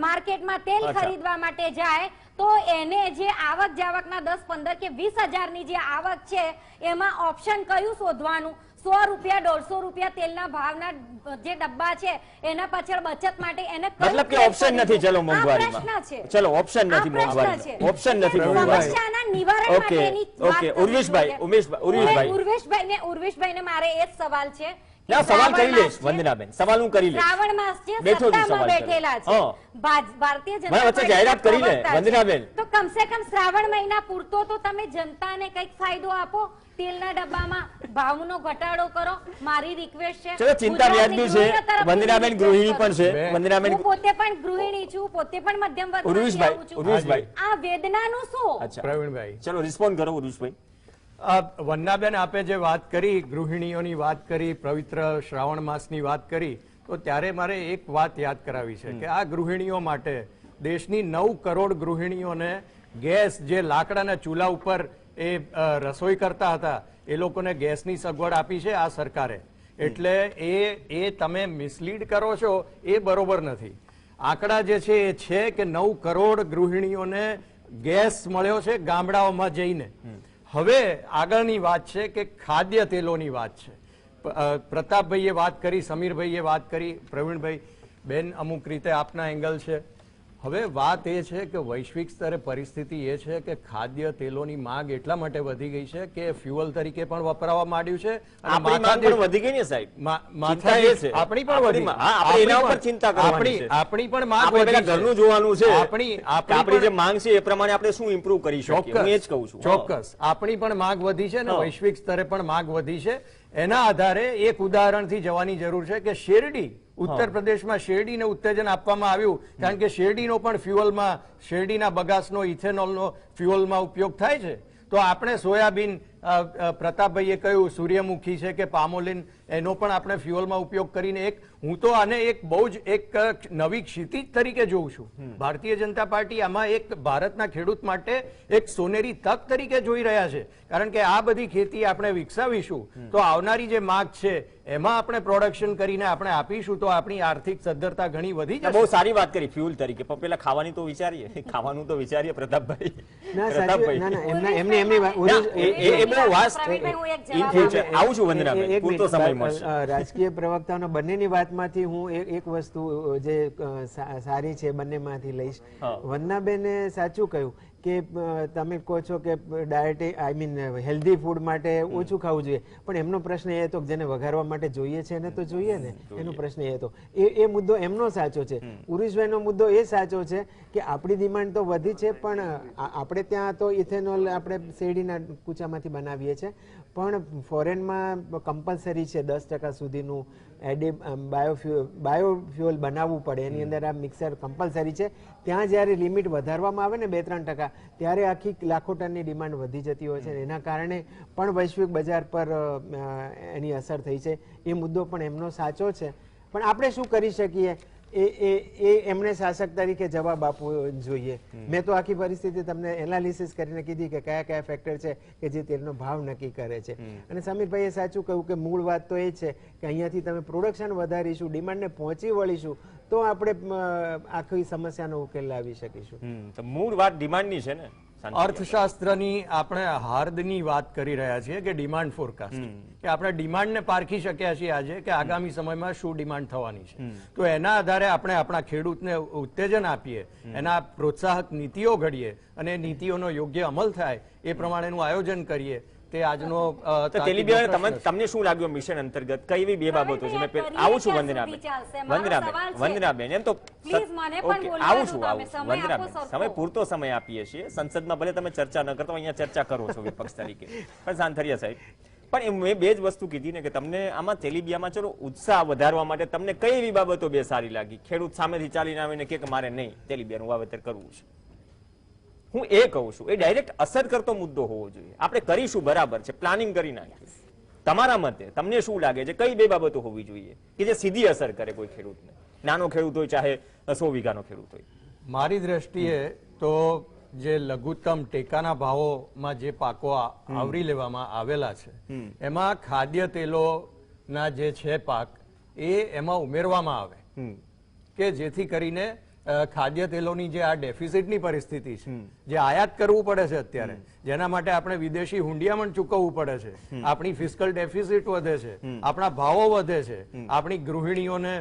માર્કેટમાં તેલ ખરીદવા માટે જાય તો એને જે આવક જાવકના 10-15 કે 20,000ની જે આવક છે એમાં ઓપ્શન કયું શોધવાનું? 100 રૂપિયા 150 રૂપિયા તેલના ભાવના જે ડબ્બા છે એના પાછળ બચત માટે એને મતલબ કે ઓપ્શન નથી. ચલો મોંઘવારીમાં ચલો ઓપ્શન નથી, મોંઘવારીમાં ઓપ્શન નથી મોંઘવારી. સમસ્યાના નિવારણ માટેની ઓકે ઉર્વેશભાઈને મારે એ જ સવાલ છે. સવાલ કરી લઈશ વંદનાબેન, સવાલ હું કરી લઈશ. શ્રાવણ માસ છે, બેઠો છું, સત્તામાં સવાલ બેઠેલા છે, ભારતીય જનતા વચ્ચે પાર્ટીના જાહેરાત કરી લે પ્રવક્તા છે. વંદનાબેન. તો કમસે કમ શ્રાવણ મહિના પૂરતો તો તમે જનતાને કંઈક ફાયદો આપો. તેલના ડબ્બામાં ભાવનો ઘટાડો કરો, મારી રિક્વેસ્ટ છે. ચલો ચિંતા વ્યાજબી છે. વંદનાબેન ગૃહિણી પણ છે. વંદનાબેન હું પોતે પણ ગૃહિણી છું, પોતે પણ મધ્યમ વર્ગમાંથી આવું છું. ઉર્વિશભાઈ આ વેદનાનું શું? અચ્છા પ્રવીણભાઈ, ચલો રિસ્પોન્ડ કરો ઉર્વિશભાઈ. વંદનાબેન આપે જે વાત કરી, ગૃહિણીઓની વાત કરી, પવિત્ર શ્રાવણ માસની વાત કરી, તો ત્યારે મારે એક વાત યાદ કરાવી છે કે આ ગૃહિણીઓ માટે દેશની 9 કરોડ ગૃહિણીઓને ગેસ જે લાકડાના ચૂલા ઉપર એ રસોઈ કરતા હતા એ લોકોને ગેસની સગવડ આપી છે આ સરકારે. એટલે એ તમે મિસલીડ કરો છો એ બરોબર નથી. આંકડા જે છે એ છે કે 9 કરોડ ગૃહિણીઓને ગેસ મળ્યો છે ગામડાઓમાં જઈને. હવે આગળની વાત છે કે ખાદ્ય તેલોની વાત છે. પ્રતાપભાઈએ વાત કરી, સમીરભાઈએ વાત કરી, પ્રવીણભાઈ બેન અમુક રીતે આપના એંગલ છે. હવે વાત એ છે કે વૈશ્વિક સ્તરે પરિસ્થિતિ એ છે કે ખાદ્ય તેલોની માંગ એટલા માટે વધી ગઈ છે કે ફ્યુઅલ તરીકે પણ વપરાવા માંડ્યું છે. આપણી માંગ પણ વધી ગઈ ને સાહેબ, ચિંતા એ છે. આપણી પણ વધી, આપણે એના ઉપર ચિંતા કરવાની છે. આપણી પણ માંગ આપણે વધી પહેલા ઘરનું જોવાનું છે. આપણી જે માંગ છે એ પ્રમાણે આપણે શું ઇમ્પ્રુવ કરી શકીએ, હું એ જ કહું છું. ચોક્કસ આપણી પણ માંગ વધી છે અને વૈશ્વિક સ્તરે પણ માંગ વધી છે. એના આધારે એક ઉદાહરણથી જવાની જરૂર છે કે શેરડી, ઉત્તર પ્રદેશમાં શેરડીને ઉત્તેજન આપવામાં આવ્યું કારણ કે શેરડીનો પણ ફ્યુઅલમાં, શેરડીના બગાસનો, ઇથેનોલનો ફ્યુઅલમાં ઉપયોગ થાય છે. તો આપણે સોયાબીન, પ્રતાપભાઈએ કહ્યું સૂર્યમુખી છે કે પામોલિન, એનો પણ આપણે ફ્યુઅલમાં ઉપયોગ કરીને હું તો આને એક બહુ જ એક નવી ક્ષિતિજ તરીકે જોઉં છું. ભારતીય જનતા પાર્ટી આમાં એક ભારતના ખેડૂત માટે એક સોનેરી તક તરીકે જોઈ રહ્યા છે. કારણ કે આ બધી ખેતી આપણે વિકસાવીશું તો આવનારી જે માગ છે એમાં આપણે પ્રોડક્શન કરીને આપણે આપીશું તો આપણી આર્થિક સદ્ધરતા ઘણી વધી જશે. બહુ સારી વાત કરી ફ્યુઅલ તરીકે, પણ પેલા ખાવાની તો વિચારીએ, ખાવાનું તો વિચારીએ પ્રતાપભાઈ. આવું છું વંદનાભાઈ, પૂરતો સમય મળશે. રાજકીય પ્રવક્તાઓના બંનેની વાતમાંથી હું એક વસ્તુ જે સારી છે બંનેમાંથી લઈશ. વંદનાબેને સાચું કહ્યું કે તમે કહો છો કે diet, I mean healthy food માટે ઓછું ખાવું જોઈએ, પણ એમનો પ્રશ્ન એ હતો કે જેને વઘારવા માટે જોઈએ છે એને તો જોઈએ ને, એનો પ્રશ્ન એ હતો. એ મુદ્દો એમનો સાચો છે. પુરુષભાઈનો મુદ્દો એ સાચો છે કે આપણી ડિમાન્ડ તો વધી છે, પણ આપણે ત્યાં તો ઇથેનોલ આપણે શેરડીના કૂચામાંથી બનાવીએ છીએ, પણ ફોરેનમાં કમ્પલસરી છે 10% સુધીનું બાયોફ્યુઅલ બનાવવું પડે, એની અંદર આ મિક્સર કમ્પલસરી છે. ત્યાં જ્યારે લિમિટ વધારવામાં આવે ને 2-3%, ત્યારે આખી લાખો ટનની ડિમાન્ડ વધી જતી હોય છે. એના કારણે પણ વૈશ્વિક બજાર પર એની અસર થઈ છે. એ મુદ્દો પણ એમનો સાચો છે. પણ આપણે શું કરી શકીએ એ એમણે શાસક તરીકે જવાબ આપવો જોઈએ. મેં તો આખી પરિસ્થિતિ તમને એનાલિસિસ કરીને કીધી કે કયા કયા ફેક્ટર છે કે જે તેનો ભાવ નક્કી કરે છે. અને સમીરભાઈએ સાચું કહ્યું કે મૂળ વાત તો એ છે કે અહીંયાથી તમે પ્રોડક્શન વધારીશું, ડિમાન્ડને પહોંચી વળીશું તો આપણે આખી સમસ્યાનો ઉકેલ લાવી શકીશું. મૂળ વાત ડિમાન્ડની છે ને. અર્થશાસ્ત્રની આપણે હાર્દની વાત કરી રહ્યા છીએ કે ડિમાન્ડ ફોરકાસ્ટિંગ, કે આપણે ડિમાન્ડને પારખી શક્યા છીએ આજે કે આગામી સમયમાં શું ડિમાન્ડ થવાની છે. તો એના આધારે આપણે આપણા ખેડૂતને ઉત્તેજન આપીએ, એના પ્રોત્સાહક નીતિઓ ઘડીએ અને નીતિઓનો યોગ્ય અમલ થાય એ પ્રમાણેનું આયોજન કરીએ. તે આજનો તમને શું લાગ્યું મિશન અંતર્ગત કઈ એવી બે બાબતો છે? આવું છું વંદનાબેન, એમ તો આવું છું વંદનાબેન, સમય પૂરતો સમય આપીએ છીએ. સંસદમાં ભલે તમે ચર્ચા ન કરતા, અહીંયા ચર્ચા કરો છો વિપક્ષ તરીકે. પણ સાંથરિયા સાહેબ, પણ મેં બે જ વસ્તુ કીધી ને કે તમને આમાં તેલીબિયામાં ચલો ઉત્સાહ વધારવા માટે તમને કઈ એવી બાબતો બે સારી લાગી? ખેડૂત સામેથી ચાલીને આવીને કે મારે નહીં તેલીબિયાનું વાવેતર કરવું છે, હું એ કહું છું એ ડાયરેક્ટ અસર કરતો મુદ્દો હોવો જોઈએ. આપણે કરીશું બરાબર છે, પ્લાનિંગ કરી નાખીએ. તમારા મતે તમને શું લાગે છે કઈ બે બાબતો હોવી જોઈએ કે જે સીધી અસર કરે કોઈ ખેડૂતને? નાનો ખેડૂત હોય ચાહે 100 વીઘાનો ખેડૂત હોય. મારી દ્રષ્ટિએ તો જે લઘુત્તમ ટેકાના ભાવોમાં જે પાકો આવરી લેવામાં આવેલા છે એમાં ખાદ્ય તેલોના જે છે પાક એમાં ઉમેરવામાં આવે કે જેથી કરીને ખાદ્ય તેલોની જે આ ડેફિસિટની પરિસ્થિતિ છે, જે આયાત કરવું પડે છે અત્યારે, જેના માટે આપણે વિદેશી હુંડિયામણ ચૂકવવું પડે છે, આપણી ફિસ્કલ ડેફિસિટ વધે છે, આપણા ભાવો વધે છે, આપણી ગૃહિણીઓને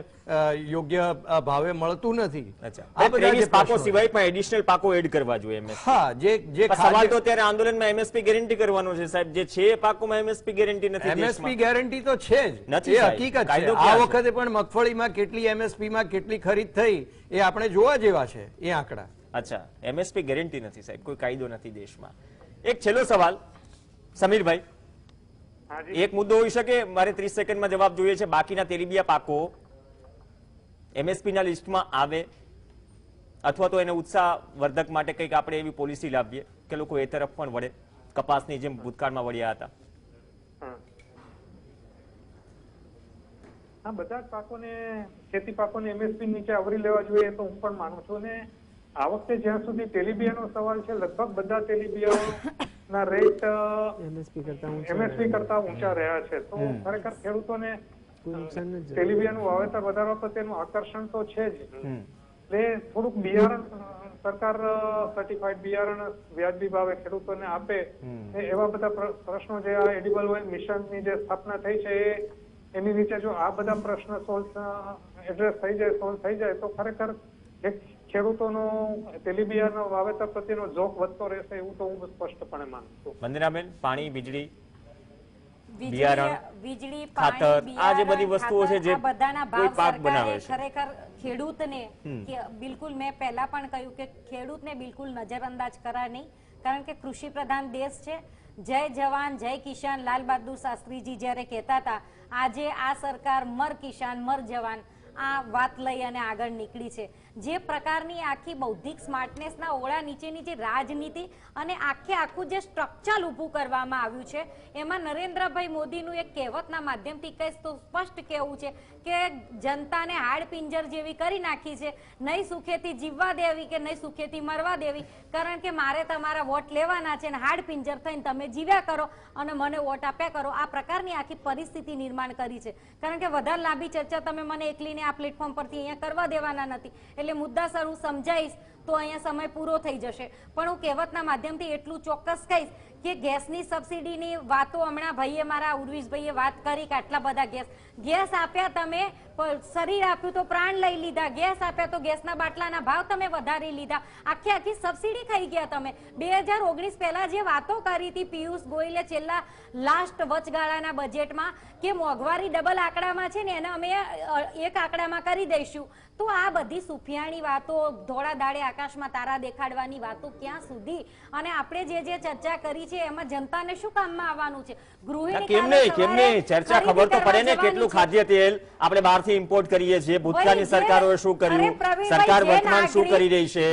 યોગ્ય ભાવે મળતું નથી. આ બધા પાકો સિવાય પણ એડિશનલ પાકો એડ કરવા જોઈએ. હા, જે સવાલ તો અત્યારે આંદોલનમાં એમએસપી ગેરંટી કરવાનો છે સાહેબ. જે છે પાકોમાં એમએસપી ગેરંટી નથી. એમએસપી ગેરંટી તો છે જ, એ હકીકત છે. આ વખતે પણ મગફળીમાં કેટલી એમએસપી માં કેટલી ખરીદ થઈ એ આપણે જોવા જેવા છે એ આંકડા. અચ્છા, એમએસપી ગેરંટી નથી સાહેબ, કોઈ કાયદો નથી દેશમાં. એક છેલ્લો સવાલ સમીરભાઈ, એક મુદ્દો હોઈ શકે, મારે 30 સેકન્ડમાં જવાબ જોઈએ છે. બાકીના તેલીબિયા પાકો એમએસપી ના લિસ્ટમાં આવે અથવા તો એને ઉત્સાહ વર્ધક માટે કંઈક આપણે એવી પોલિસી લાવીએ કે લોકો એ તરફ પણ વળે, કપાસની જેમ ભૂતકાળમાં વળ્યા હતા. હા, બધા જ પાકોને, ખેતી પાકોને એમએસપી નીચે આવરી લેવા જોઈએ તો હું પણ માનું છું. અને આ વખતે જ્યાં સુધી તેલીબિયાનો સવાલ છે, લગભગ બધા તેલીબિયાઓ ના રેટ એમએસપી કરતા એમએસપી કરતા ઊંચા રહ્યા છે. તો ખરેખર ખેડૂતોને નુકસાન જ તેલીબિયાંનું વાવેતર વધારવા પ્રત્યેનું આકર્ષણ તો છે જ. એટલે થોડુંક બિયારણ સરકાર સર્ટિફાઈડ બિયારણ વ્યાજબી ભાવે ખેડૂતોને આપે, એવા બધા પ્રશ્નો જે આ એડિબલ ઓઇલ મિશનની જે સ્થાપના થઈ છે એની નીચે જો આ બધા પ્રશ્ન એડ્રેસ થઈ જાય, સોલ્વ થઈ જાય તો ખરેખર ખેડૂતોનો તેલીબિયાંનો વાવેતર પ્રત્યેનો ઝોક વધતો રહેશે એવું તો હું સ્પષ્ટપણે માનું છું. વંદનાબેન, પાણી, વીજળી, વીજળી, ખાતર, પાણી, આ જે બધી વસ્તુઓ છે જે બધાના કોઈ ભાવ પાક બનાવે સરકારે છે, ખરેખર ખેડૂતને બિલકુલ, મેં પહેલા પણ કહ્યું કે ખેડૂતને બિલકુલ નજરઅંદાજ કરાય નહીં, કારણ કે કૃષિ પ્રધાન દેશ છે. જય જવાન જય કિસાન લાલ બહાદુર શાસ્ત્રીજી જ્યારે કહેતા હતા, આજે આ સરકાર મર કિસાન મર જવાન આ વાત લઈ અને આગળ નીકળી છે. જે પ્રકારની આખી બૌદ્ધિક સ્માર્ટનેસના ઓળા નીચેની જે રાજનીતિ અને આખું જે સ્ટ્રક્ચર ઊભું કરવામાં આવ્યું છે, એમાં નરેન્દ્રભાઈ મોદીનું એક કહેવતના માધ્યમથી કહીશ તો સ્પષ્ટ કહેવું છે કે જનતાને હાડ પિંજર જેવી કરી નાખી છે. નહીં સુખેથી જીવવા દેવી કે નહીં સુખેથી મરવા દેવી, કારણ કે મારે તમારા વોટ લેવાના છે અને હાડ પિંજર થઈને તમે જીવ્યા કરો અને મને વોટ આપ્યા કરો. આ પ્રકારની આખી પરિસ્થિતિ નિર્માણ કરી છે. કારણ કે વધારે લાંબી ચર્ચા તમે મને એકલીને આ પ્લેટફોર્મ પરથી અહીંયા કરવા દેવાના નથી, એટલે મુદ્દાસર હું સમજાઈશ તો અહીંયા સમય પૂરો થઈ જશે. પણ હું કહેવતના માધ્યમથી એટલું ચોક્કસ કહીશ કે ગેસની સબસિડીની વાતો હમણાં ભાઈએ મારા ઉર્વિશભાઈએ વાત કરી કે આટલા બધા ગેસ આપ્યા, તમે શરીર આપ્યું તો પ્રાણ લઈ લીધા, ગેસ આપ્યા તો ગેસના બાટલાના ભાવ તમે વધારી લીધા, આખી સબસિડી ખાઈ ગયા તમે. 2019 પહેલા જે વાતો કરી હતી પિયુષ ગોયલે છેલ્લા લાસ્ટ વચગાળાના બજેટમાં કે મોંઘવારી ડબલ આંકડામાં છે ને એને અમે એક આંકડામાં કરી દઈશું, તો આ બધી સુફિયાણી વાતો, ધોળા દાડે આકાશમાં તારા દેખાડવાની વાતો ક્યાં સુધી? અને આપણે જે ચર્ચા કરી છે એમાં જનતાને શું કામમાં આવવાનું છે? કેમ નહીં ચર્ચા ખબર તો પડે ને. કેટલું ખાદ્ય તેલ આપણે બહારથી ઇમ્પોર્ટ કરીએ છીએ, ભૂતકાળની સરકારોએ શું કર્યું, સરકાર વર્તમાન શું કરી રહી છે,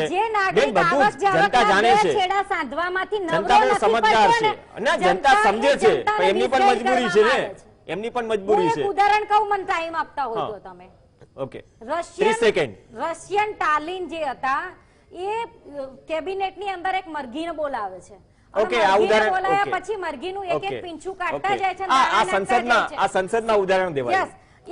બેન બધું જનતા જાણે છે, જનતા બહુ સમજદાર છે અને જનતા સમજે છે. એમની પણ મજબૂરી છે ને, એમની પણ મજબૂરી છે. ઉદાહરણ કહું, મને ટાઈમ આપતા હોય તો તમે. Okay, 30 second. રશિયન ટાલિન જે હતા એ કેબિનેટની અંદર એક મરઘીને બોલાવે છે. ઓકે, આ ઉદાહરણ બોલાયા પછી મરઘીનું એક પીંછું કાઢતા જાય છે, આ સંસદના ઉદાહરણ દેવાય.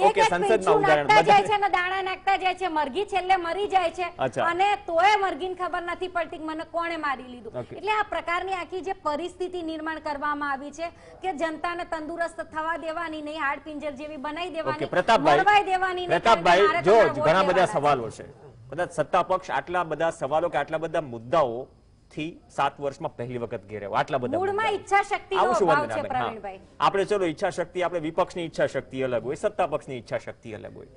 ઓકે, સંસદના ઉદાહરણ જાય છે અને દાણા નાખતા જાય છે, મરઘી છેલ્લે મરી જાય છે અને તોય મરઘીને ખબર નથી પડતી મને કોણે મારી લીધું. એટલે આ પ્રકારની આખી જે પરિસ્થિતિ નિર્માણ કરવામાં આવી છે કે જનતાને તંદુરસ્ત થવા દેવાની નહીં, હાડ પિંજર જેવી બનાવી દેવાની, મરવાઈ દેવાની નહીં. પ્રતાપભાઈ, જો ઘણા બધા સવાલો છે, કદાચ સત્તા પક્ષ આટલા બધા સવાલો કે આટલા બધા મુદ્દાઓ થી 7 વર્ષમાં પહેલી વખત ઘેરે આટલા બધા મૂળમાં ઈચ્છા શક્તિનો અભાવ છે પ્રવીણભાઈ. આપણે ચલો ઈચ્છા શક્તિ, આપણે વિપક્ષની ઈચ્છા શક્તિ અલગ હોય, સત્તા પક્ષની ઈચ્છા શક્તિ અલગ હોય,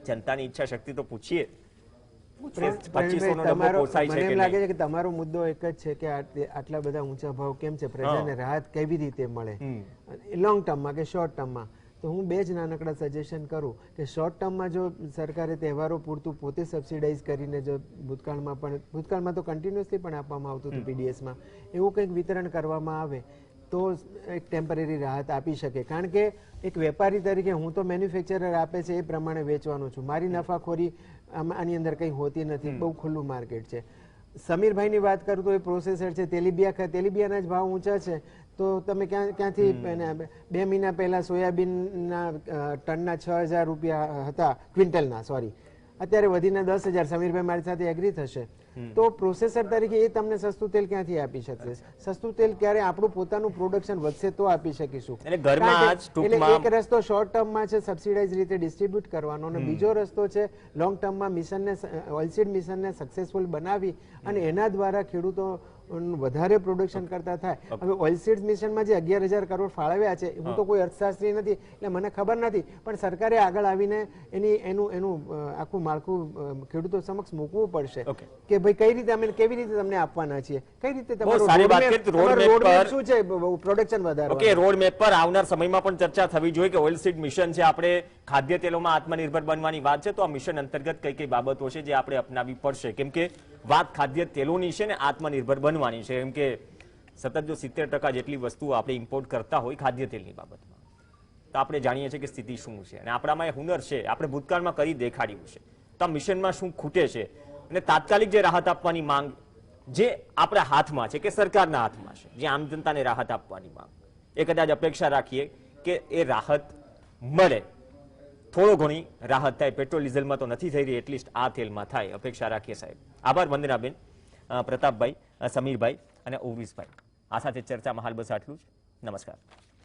જનતાની ઈચ્છા શક્તિ તો પૂછીએ. 2500 નો ડબ્બો પોસાય છે કે મને લાગે છે કે તમારો મુદ્દો એક જ છે કે આટલા બધા ઊંચા ભાવ કેમ છે, પ્રજાને રાહત કેવી રીતે મળે લોંગ ટર્મમાં કે શોર્ટ ટર્મમાં. તો હું બે જ નાનકડા સજેશન કરું કે શોર્ટ ટર્મમાં જો સરકારે તહેવારો પૂરતું પોતે સબસિડાઇઝ કરીને જો ભૂતકાળમાં તો કન્ટિન્યુઅસલી પણ આપવામાં આવતું હતું પીડીએસમાં, એવું કંઈક વિતરણ કરવામાં આવે તો એક ટેમ્પરરી રાહત આપી શકે. કારણ કે એક વેપારી તરીકે હું તો મેન્યુફેક્ચરર આપે છે એ પ્રમાણે વેચવાનું છું, મારી નફાખોરી આની અંદર કંઈ હોતી નથી, બહુ ખુલ્લું માર્કેટ છે. સમીરભાઈની વાત કરું તો એ પ્રોસેસર છે, તેલીબિયાના જ ભાવ ઊંચા છે, તો તમે ક્યાંથી 2 મહિના પહેલા સોયાબીનના ટનના 6000 રૂપિયા હતા, ક્વિન્ટલના સોરી, અત્યારે વધીને 10000. સમીરભાઈ મારી સાથે એગ્રી થશે. તો પ્રોસેસર તરીકે એ તમને સસ્તું તેલ ક્યાંથી આપી શકશે? સસ્તું તેલ ક્યારે આપણું પોતાનું પ્રોડક્શન વધશે તો આપી શકીશું. એટલે એક રસ્તો શોર્ટ ટર્મમાં છે સબસિડાઇઝ રીતે ડિસ્ટ્રીબ્યુટ કરવાનો, અને બીજો રસ્તો છે લોંગ ટર્મમાં મિશનને, ઓઇલસીડ મિશનને સક્સેસફુલ બનાવી અને એના દ્વારા ખેડૂતો વધારે પ્રોડક્શન કરતા થાય. હવે ઓઇલસીડ મિશનમાં જે 11000 કરોડ ફાળવ્યા છે, હું તો કોઈ અર્થશાસ્ત્રી નથી એટલે મને ખબર નથી, પણ સરકારે આગળ આવીને એનું આખું માળખું ખેડૂતો સમક્ષ મૂકવું પડશે કે ભાઈ કઈ રીતે અમે કેવી રીતે તમને આપવાના છીએ, કઈ રીતે તમારું શું છે પ્રોડક્શન વધારવા. ઓકે, રોડ મેપ પર આવનાર સમયમાં પણ ચર્ચા થવી જોઈએ કે ઓઇલસીડ મિશન છે, આપણે ખાદ્ય તેલોમાં આત્મનિર્ભર બનવાની વાત છે, તો આ મિશન અંતર્ગત કઈ કઈ બાબતો છે જે આપણે અપનાવવી પડશે, કેમ કે વાત ખાદ્ય તેલોની છે ને આત્મનિર્ભર બનવાની છે. કેમ કે સતત જો 70% જેટલી વસ્તુઓ આપણે ઇમ્પોર્ટ કરતા હોય ખાદ્ય તેલની બાબતમાં, તો આપણે જાણીએ છીએ કે સ્થિતિ શું છે અને આપણામાં એ હુનર છે, આપણે ભૂતકાળમાં કરી દેખાડ્યું છે. તો આ મિશનમાં શું ખૂટે છે અને તાત્કાલિક જે રાહત આપવાની માંગ જે આપણા હાથમાં છે કે સરકારના હાથમાં છે, જે આમ જનતાને રાહત આપવાની માંગ, એ કદાચ અપેક્ષા રાખીએ કે એ રાહત મળે, થોડો ઘણી રાહત થાય. પેટ્રોલ ડીઝલમાં તો નથી થઈ રહી, એટલીસ્ટ આ તેલમાં થાય, અપેક્ષા રાખીએ સાહેબ. આભાર વંદનાબેન, પ્રતાપભાઈ, સમીરભાઈ અને ઓવીસભાઈ. આ સાથે ચર્ચામાં હાલ બસ આટલું જ. નમસ્કાર.